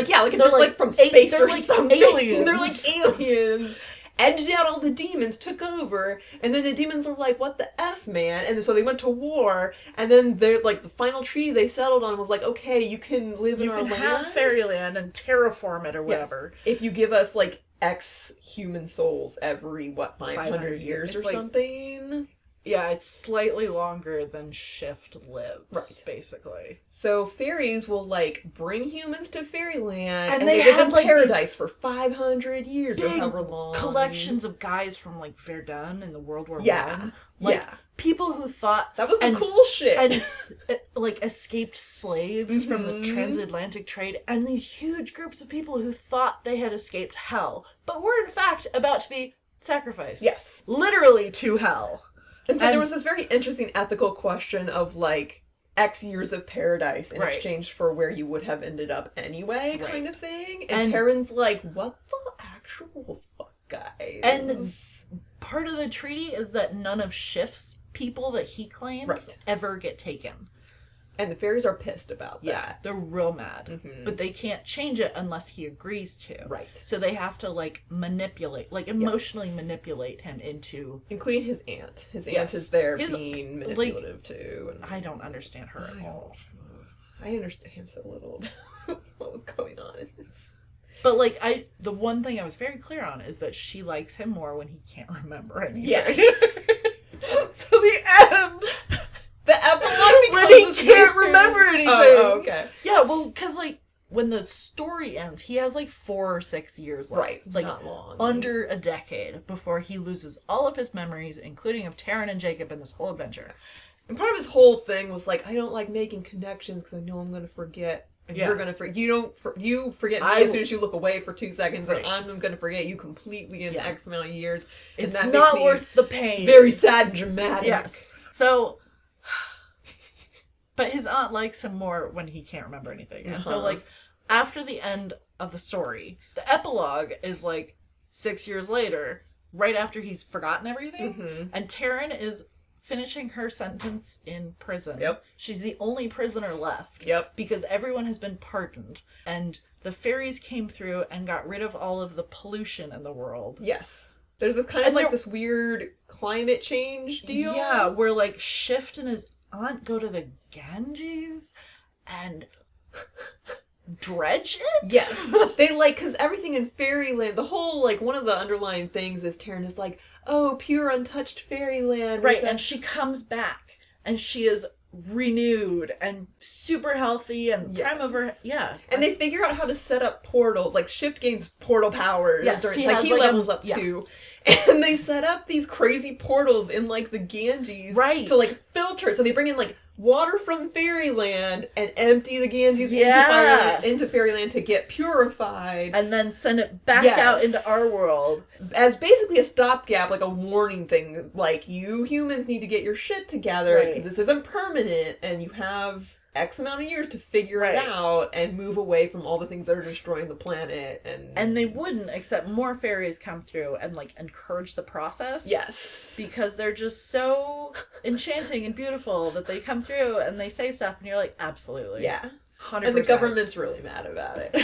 From space or something. Aliens. They're like aliens. Edged out all the demons, took over, and then the demons were like, what the F, man? And so they went to war, and then they're like, the final treaty they settled on was like, okay, you can live in our land. You can have fairyland and terraform it or whatever. Yes. If you give us, like, X human souls every, 500 years or something? Yeah, it's slightly longer than Shift lives, basically. So fairies will, like, bring humans to fairyland, and they live in like, paradise for 500 years or however long. Collections of guys from, like, Verdun in the World War I. Like, people who thought... That was the cool shit. And, like, escaped slaves from the transatlantic trade, and these huge groups of people who thought they had escaped hell, but were, in fact, about to be sacrificed. Yes. Literally to hell. And so there was this very interesting ethical question of, like, X years of paradise in exchange for where you would have ended up anyway, kind of thing. And Taryn's like, what the actual fuck, guys? And part of the treaty is that none of Shift's people that he claims ever get taken. And the fairies are pissed about that. Yeah, they're real mad. Mm-hmm. But they can't change it unless he agrees to. Right. So they have to, like, manipulate, like, emotionally manipulate him into... Including his aunt. His aunt is there being manipulative, like, too. And I don't understand her at all. I understand so little about what was going on in this. But, like, the one thing I was very clear on is that she likes him more when he can't remember anything. Yes. So the end... The epilogue when he can't remember anything. Oh, okay. Yeah, well, because, like, when the story ends, he has, like, 4 or 6 years left. Right. Like, not long. Under a decade before he loses all of his memories, including of Taryn and Jacob in this whole adventure. And part of his whole thing was, like, I don't like making connections because I know I'm going to forget. And you're going to forget. You forget me as soon as you look away for 2 seconds, and I'm going to forget you completely in X amount of years. And it's that not makes me worth the pain. Very sad and dramatic. Yes. So... But his aunt likes him more when he can't remember anything. And so, like, after the end of the story, the epilogue is, like, 6 years later, right after he's forgotten everything. Mm-hmm. And Taryn is finishing her sentence in prison. Yep. She's the only prisoner left. Yep. Because everyone has been pardoned. And the fairies came through and got rid of all of the pollution in the world. Yes. There's this kind of, like, this weird climate change deal. Yeah, where, like, Shift and his aunt go to the Ganges and dredge it? Yes. They, like, because everything in fairyland, the whole, like, one of the underlying things is Taryn is like, oh, pure untouched fairyland. Right, and she comes back and she is renewed and super healthy and prime of her... Yeah. And they figure out how to set up portals. Like, Shift gains portal powers. Yes, he levels up too. And they set up these crazy portals in, like, the Ganges. Right. To, like, filter. So they bring in, like, water from fairyland and empty the Ganges into fairyland to get purified. And then send it back out into our world. As basically a stopgap, like a warning thing. Like, you humans need to get your shit together because this isn't permanent and you have X amount of years to figure it out and move away from all the things that are destroying the planet. And they wouldn't, except more fairies come through and, like, encourage the process. Yes. Because they're just so enchanting and beautiful that they come through and they say stuff and you're like, absolutely. Yeah. 100%. And the government's really mad about it.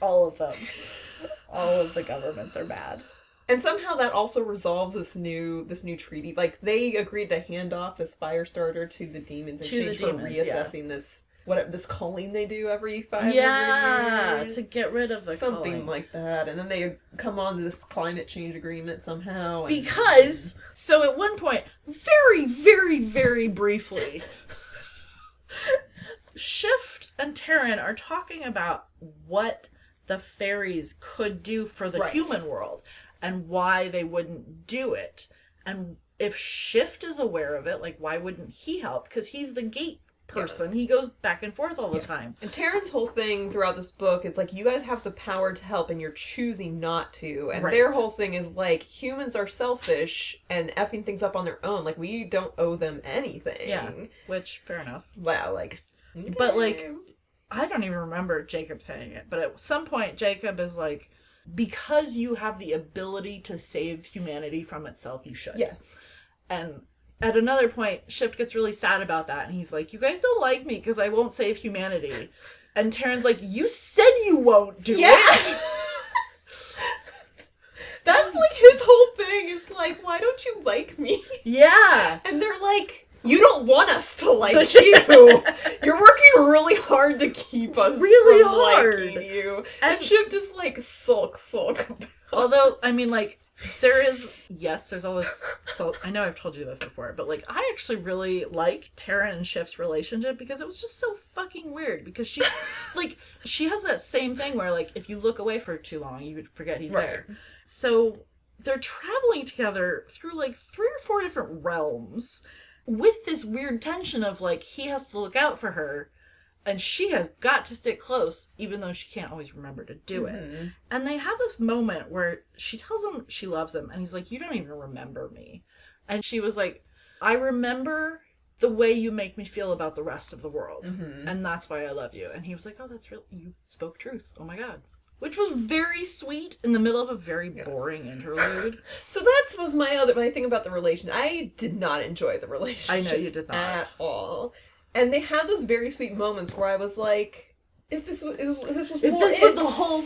All of them. All of the governments are mad. And somehow that also resolves this new treaty. Like, they agreed to hand off this fire starter to the demons in exchange for reassessing this culling they do every 500 years. To get rid of the something culling. like that. And then they come on to this climate change agreement somehow. Because, so at one point, very, very, very briefly, Shift and Taryn are talking about what the fairies could do for the human world. And why they wouldn't do it. And if Shift is aware of it, like, why wouldn't he help? Because he's the gate person. He goes back and forth all the time. And Taryn's whole thing throughout this book is, like, you guys have the power to help and you're choosing not to. And their whole thing is, like, humans are selfish and effing things up on their own. Like, we don't owe them anything. Yeah, which, fair enough. Wow, like... Okay. But, like, I don't even remember Jacob saying it. But at some point, Jacob is like... Because you have the ability to save humanity from itself, you should. Yeah. And at another point, Shift gets really sad about that. And he's like, you guys don't like me because I won't save humanity. And Taryn's like, you said you won't do it. That's, like, his whole thing is, like, why don't you like me? Yeah. And they're like... You don't want us to like you. You're working really hard to keep us really from hard. Liking you. And Shift is like sulk. Although, I mean, like, there's all this, so I know I've told you this before, but, like, I actually really like Taryn and Shift's relationship because it was just so fucking weird because she, like, she has that same thing where, like, if you look away for too long, you would forget he's there. So they're traveling together through, like, 3 or 4 different realms with this weird tension of, like, he has to look out for her And she has got to stick close, even though she can't always remember to do it. And they have this moment where she tells him she loves him, and he's like, you don't even remember me. And she was like, I remember the way you make me feel about the rest of the world. And that's why I love you. And he was like, oh, that's real. You spoke truth. Oh my God. Which was very sweet in the middle of a very boring interlude. So that was my thing about the relation. I did not enjoy the relationship. I know you did not. At all. And they had those very sweet moments where I was like, if this was the whole,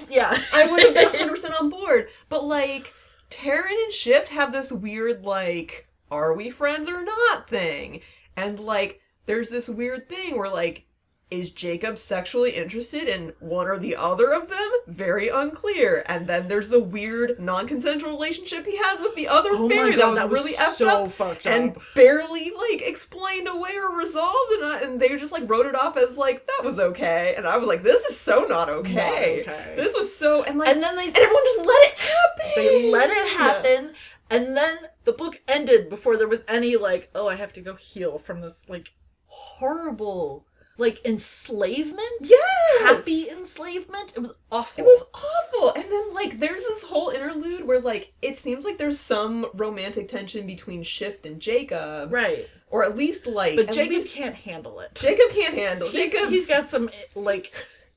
I would have been 100% on board. But like, Taryn and Shift have this weird like, are we friends or not thing. And like, there's this weird thing where like, is Jacob sexually interested in one or the other of them? Very unclear. And then there's the weird non-consensual relationship he has with the other fairy that was really effed so up fucked up and barely like explained away or resolved. And they just like wrote it off as like, that was okay. And I was like, this is so not okay. This was so, and then everyone just let it happen. They let it happen. Yeah. And then the book ended before there was any like, oh, I have to go heal from this like horrible like enslavement. Yes! Happy enslavement. It was awful. It was awful. And then like there's this whole interlude where like it seems like there's some romantic tension between Shift and Jacob. Right. Or at least like, but Jacob can't handle it. Jacob can't handle it. He's got some like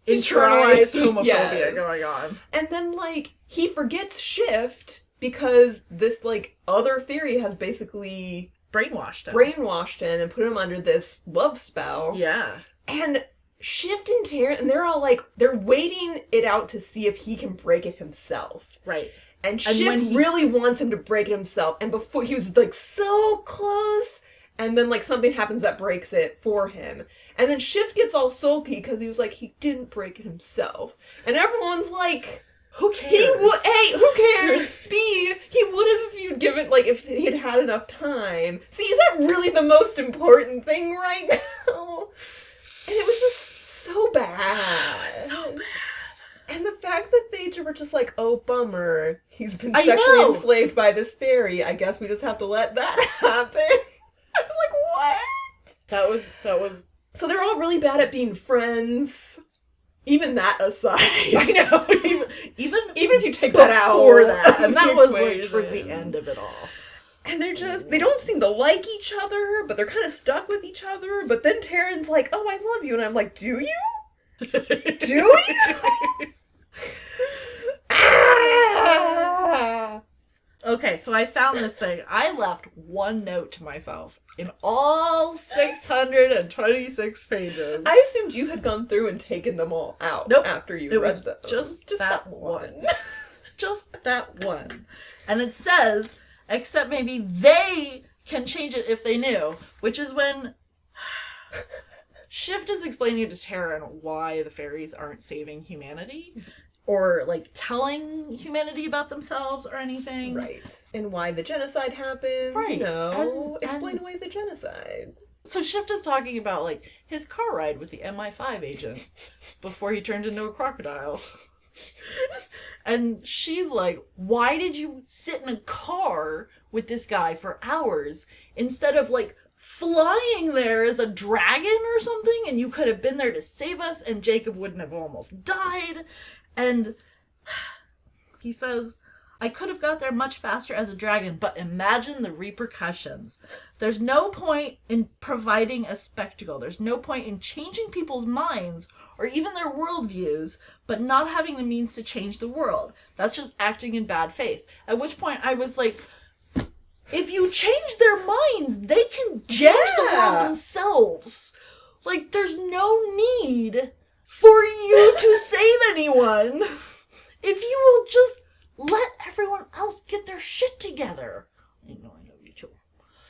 internalized homophobia going on. And then like he forgets Shift because this like other fairy has basically brainwashed him and put him under this love spell. Yeah. And Shift and Taryn, and they're all like, they're waiting it out to see if he can break it himself. Right. And Shift really wants him to break it himself. And before, he was like so close. And then like something happens that breaks it for him. And then Shift gets all sulky because he was like, he didn't break it himself. And everyone's like, who cares? Who cares? B, he would have if you'd given, like, if he had enough time. See, is that really the most important thing right now? And it was just so bad. So bad. And the fact that they were just like, oh, bummer, he's been sexually enslaved by this fairy. I guess we just have to let that happen. I was like, what? That was... So they're all really bad at being friends. Even that aside. I know. Even if you take that out. Before that. And that was like towards the end of it all. And they don't seem to like each other, but they're kind of stuck with each other. But then Taryn's like, oh, I love you. And I'm like, do you? Do you? Okay, so I found this thing. I left one note to myself in all 626 pages. I assumed you had gone through and taken them all out after you read them. Just that one. Just that one. And it says, except maybe they can change it if they knew, which is when Shift is explaining to Taryn why the fairies aren't saving humanity. Or, like, telling humanity about themselves or anything. Right. And why the genocide happens. Right. You know, explain away the genocide. So Shift is talking about, like, his car ride with the MI5 agent before he turned into a crocodile. And she's like, why did you sit in a car with this guy for hours instead of, like, flying there as a dragon or something? And you could have been there to save us and Jacob wouldn't have almost died. And he says, I could have got there much faster as a dragon, but imagine the repercussions. There's no point in providing a spectacle. There's no point in changing people's minds or even their worldviews, but not having the means to change the world. That's just acting in bad faith. At which point I was like, if you change their minds, they can change the world themselves. Like, there's no need for you to save anyone if you will just let everyone else get their shit together. I know you too.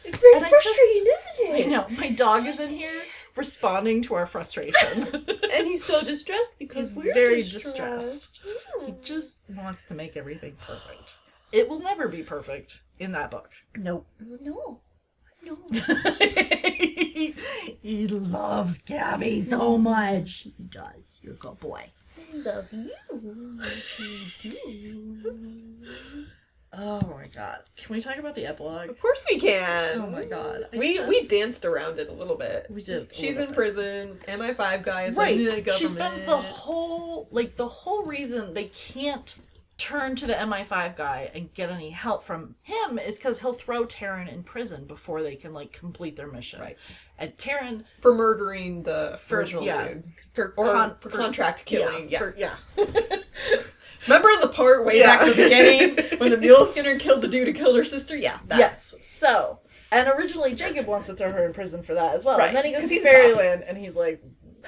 It's very frustrating, isn't it? I know. My dog is in here responding to our frustration. And he's so distressed because we're very distressed. He just wants to make everything perfect. It will never be perfect in that book. Nope. No. He loves Gabi so much. He does. You're a good boy. I love you. Oh my god. Can we talk about the epilogue? Of course we can. Oh my god. We danced around it a little bit. We did. She's in prison. MI5 guy is right. like, the government. She spends the whole reason they can't turn to the MI5 guy and get any help from him is because he'll throw Taryn in prison before they can like complete their mission. Right. And Taryn for murdering the original dude. For contract killing. Remember the part way back at the beginning when the mule skinner killed the dude who killed her sister? Yeah. That. Yes. So, and originally Jacob wants to throw her in prison for that as well. Right. And then he goes to Fairyland and he's like,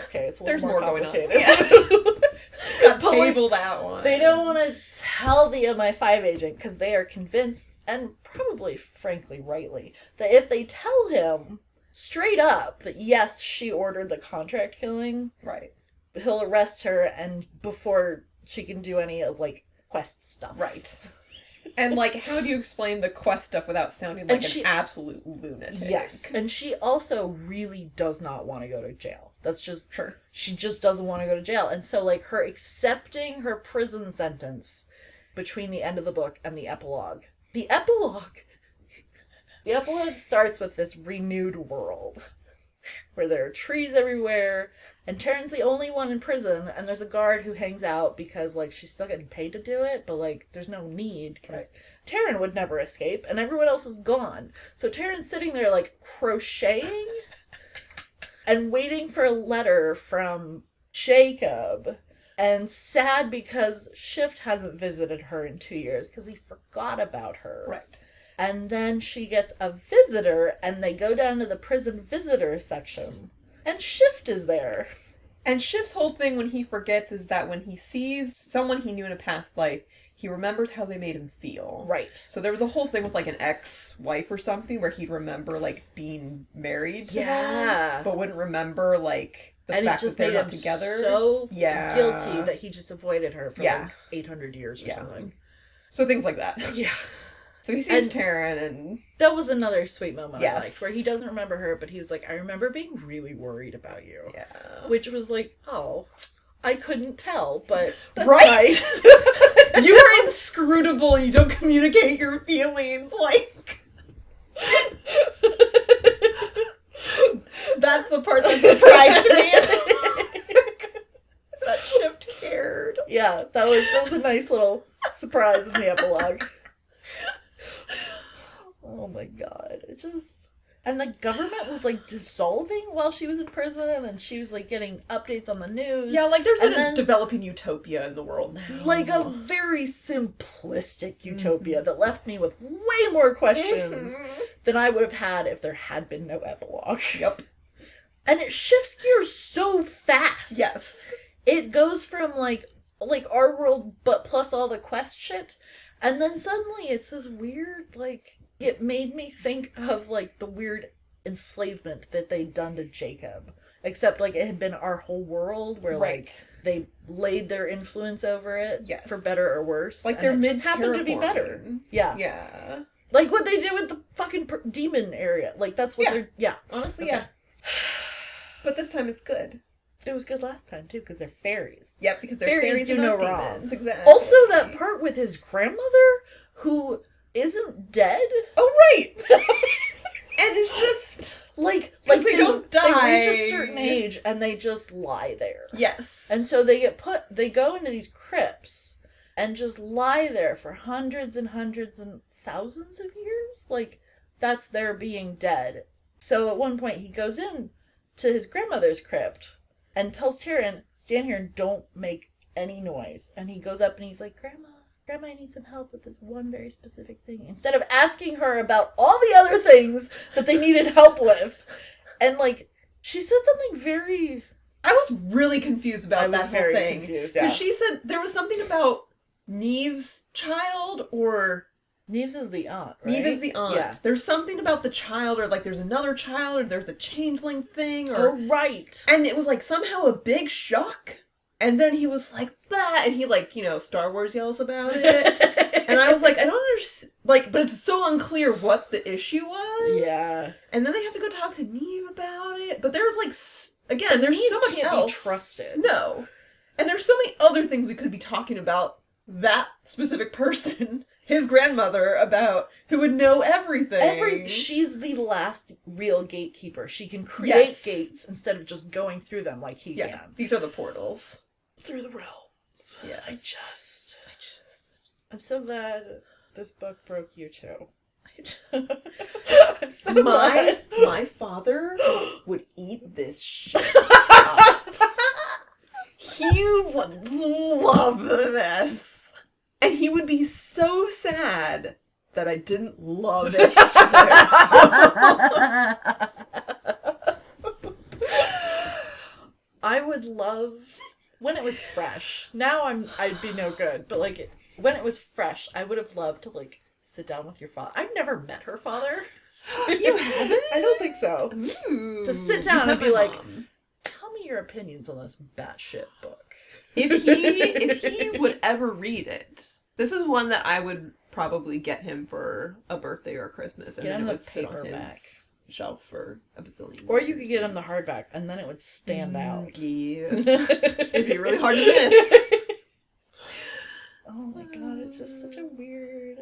okay, it's a little more complicated. Going on. Got tabled that one. They don't want to tell the MI5 agent because they are convinced, and probably, frankly, rightly, that if they tell him straight up that yes, she ordered the contract killing, right, he'll arrest her, and before she can do any of like quest stuff, right. And like, how do you explain the quest stuff without sounding like an absolute lunatic? Yes, and she also really does not want to go to jail. That's just sure. She just doesn't want to go to jail. And so, like, her accepting her prison sentence between the end of the book and the epilogue. The epilogue starts with this renewed world where there are trees everywhere, and Taryn's the only one in prison, and there's a guard who hangs out because, like, she's still getting paid to do it, but, like, there's no need because Taryn would never escape, and everyone else is gone. So Taryn's sitting there, like, crocheting and waiting for a letter from Jacob, and sad because Shift hasn't visited her in 2 years because he forgot about her. Right. And then she gets a visitor, and they go down to the prison visitor section, and Shift is there. And Shift's whole thing when he forgets is that when he sees someone he knew in a past life, he remembers how they made him feel. Right. So there was a whole thing with, like, an ex-wife or something where he'd remember, like, being married to them, but wouldn't remember, like, the fact that they're not together. So guilty that he just avoided her for, like, 800 years or something. So things like that. Yeah. So he sees Taryn, and that was another sweet moment I liked, where he doesn't remember her, but he was like, I remember being really worried about you. Yeah. Which was like, oh, I couldn't tell, but that's nice. You are inscrutable and you don't communicate your feelings, like... That's the part that surprised me. That Shift cared. Yeah, that was a nice little surprise in the epilogue. Oh my god. It just... And the government was, like, dissolving while she was in prison, and she was, like, getting updates on the news. Yeah, like, there's a developing utopia in the world now. Like, a very simplistic utopia that left me with way more questions than I would have had if there had been no epilogue. Yep. And it shifts gears so fast. Yes. It goes from, like our world, but plus all the quest shit, and then suddenly it's this weird, like... It made me think of, like, the weird enslavement that they'd done to Jacob. Except, like, it had been our whole world where, like, they laid their influence over it for better or worse. Like, they're just happened to be better. Yeah. Yeah. Like what they did with the fucking demon area. Like, that's what they're... Yeah. Honestly, yeah. But this time it's good. It was good last time, too, because they're fairies. Yep, because they're fairies do no wrong. Demons. Exactly. Also, that part with his grandmother, who... isn't dead? Oh, right! And it's just... Like they don't die. They reach a certain age and they just lie there. Yes. And so they go into these crypts and just lie there for hundreds and hundreds and thousands of years. Like, that's their being dead. So at one point he goes in to his grandmother's crypt and tells Taryn, stand here and don't make any noise. And he goes up and he's like, Grandma, I need some help with this one very specific thing. Instead of asking her about all the other things that they needed help with. And, like, she said something very... I was really confused about that whole thing. Because she said there was something about Neve's child, or... Neve is the aunt, right? Neve is the aunt. Yeah. There's something about the child, or, like, there's another child, or there's a changeling thing, or... Oh, right. And it was, like, somehow a big shock. And then he was like, bah! And he, like, you know, Star Wars yells about it. And I was like, I don't understand. Like, but it's so unclear what the issue was. Yeah. And then they have to go talk to Neve about it. But there's, like, again, there's Neve so much can't else. Be trusted. No. And there's so many other things we could be talking about that specific person his grandmother about who would know everything. She's the last real gatekeeper. She can create Yes. gates instead of just going through them like he can. These are the portals. Through the realms. Yes. I'm so glad this book broke you too. I'm so glad. My father would eat this shit up. He would love this. And he would be so sad that I didn't love it. I would love when it was fresh. Now I'd be no good, but like when it was fresh, I would have loved to like sit down with your father. I've never met her father. You haven't? I don't think so. Ooh, To sit down and be like, tell me your opinions on this batshit book. if he would ever read it, this is one that I would probably get him for a birthday or Christmas, and Get then him it the would sit on paperback. his shelf for a bazillion Or you years. could get him the hardback, and then it would stand out. Yes. It'd be really hard to miss. Oh my god, it's just such a weird...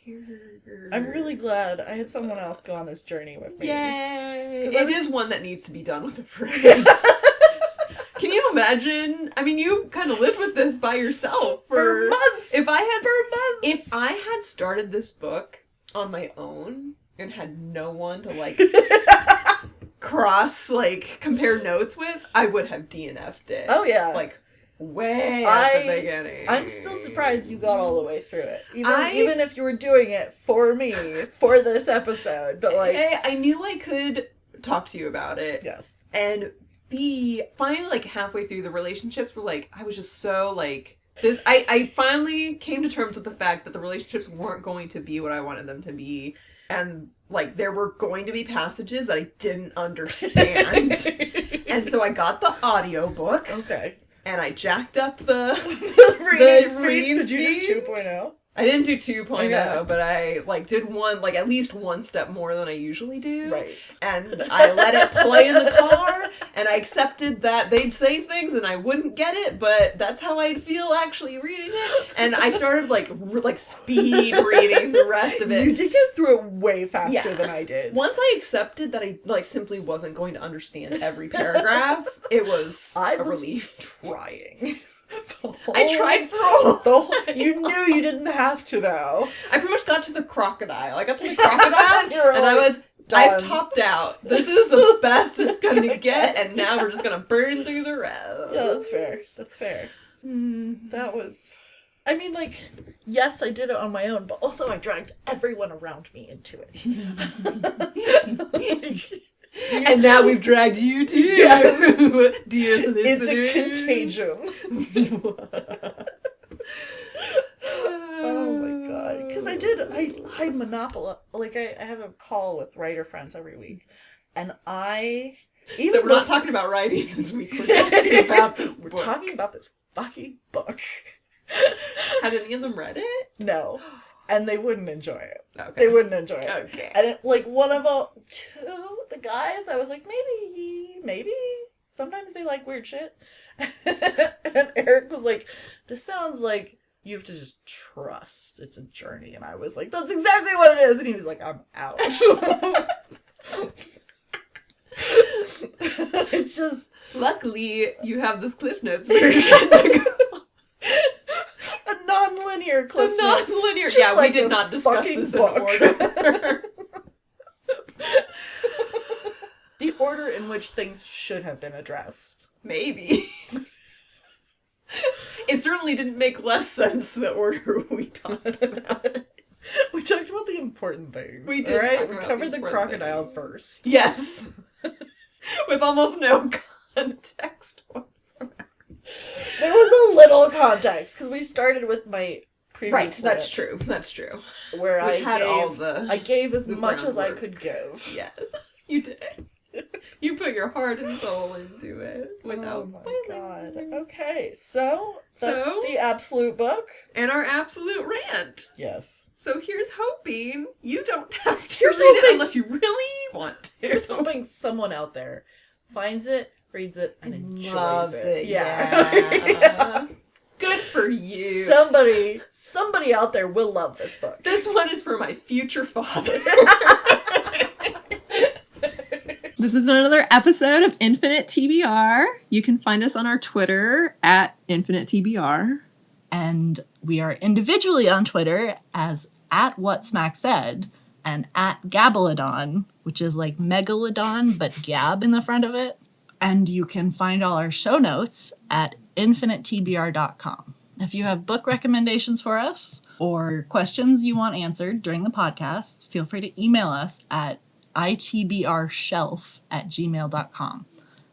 weird... I'm really glad I had someone else go on this journey with me. Yay! 'Cause It is one that needs to be done with a friend. Can you imagine? I mean, you kind of lived with this by yourself For months! If I had started this book on my own and had no one to like compare notes with, I would have DNF'd it. Oh yeah. Like way at the beginning. I'm still surprised you got all the way through it. I- Even if you were doing it for me, for this episode. But like... I knew I could talk to you about it. Yes. And B, finally, like, halfway through, the relationships were, like, I was just so, like, this, I finally came to terms with the fact that the relationships weren't going to be what I wanted them to be. And, like, there were going to be passages that I didn't understand. And so I got the audiobook. Okay. And I jacked up the reading speed. Did you do 2.0? I didn't do 2.0, Okay. but I, like, did one, like, at least one step more than I usually do. Right. And I let it play in the car, and I accepted that they'd say things and I wouldn't get it, but that's how I'd feel actually reading it. And I started, like, speed reading the rest of it. You did get through it way faster Yeah. than I did. Once I accepted that I, like, simply wasn't going to understand every paragraph, it was a relief. Trying. I tried for You knew you didn't have to, though. I pretty much got to the crocodile. I got to the crocodile, You're and like, I was, I've topped out. This is the best it's gonna get, and now we're just gonna burn through the rest. Yeah, that's fair. That's fair. That was... I mean, like, yes, I did it on my own, but also I dragged everyone around me into it. And now we've dragged you too, Yes. dear listener. It's a contagion. Oh my god. Because I monopolize, like, I have a call with writer friends every week. And So we're not talking about writing this week, we're talking about this We're book. talking about this fucking book. Had any of them read it? No. And they wouldn't enjoy it. Okay. They wouldn't enjoy it. Okay. And like one of the guys, I was like, maybe. Sometimes they like weird shit. And Eric was like, this sounds like you have to just trust. It's a journey. And I was like, that's exactly what it is. And he was like, I'm out. It's just... Luckily, you have this Cliff Notes version. A non-linear Cliff Notes. Non-linear. Just Yeah, like we did this not discuss fucking this book. in order. The order in which things should have been addressed. Maybe. It certainly didn't make less sense the order we talked about. We talked about the important things. We did. Right? talk We about covered the important crocodile things. first. Yes. With almost no context whatsoever. There was a little context because we started with my previous Right, that's rant, true. That's true. Where Which had all the I gave as the much as I groundwork. could give. Yes, you did. You put your heart and soul into it without Oh my spoiling. god. Okay, so that's So? the absolute book. And our absolute rant. Yes. So here's hoping you don't have to Here's read it hoping- unless you really want to. Here's hoping someone out there finds it, reads it, and enjoys Loves it. Yeah. Good for you. Somebody out there will love this book. This one is for my future father. This has been another episode of Infinite TBR. You can find us on our Twitter at Infinite TBR. And we are individually on Twitter as @WhatSmackSaid and @Gabalodon, which is like Megalodon, but Gab in the front of it. And you can find all our show notes at infinitetbr.com. If you have book recommendations for us or questions you want answered during the podcast, feel free to email us at itbrshelf@gmail.com.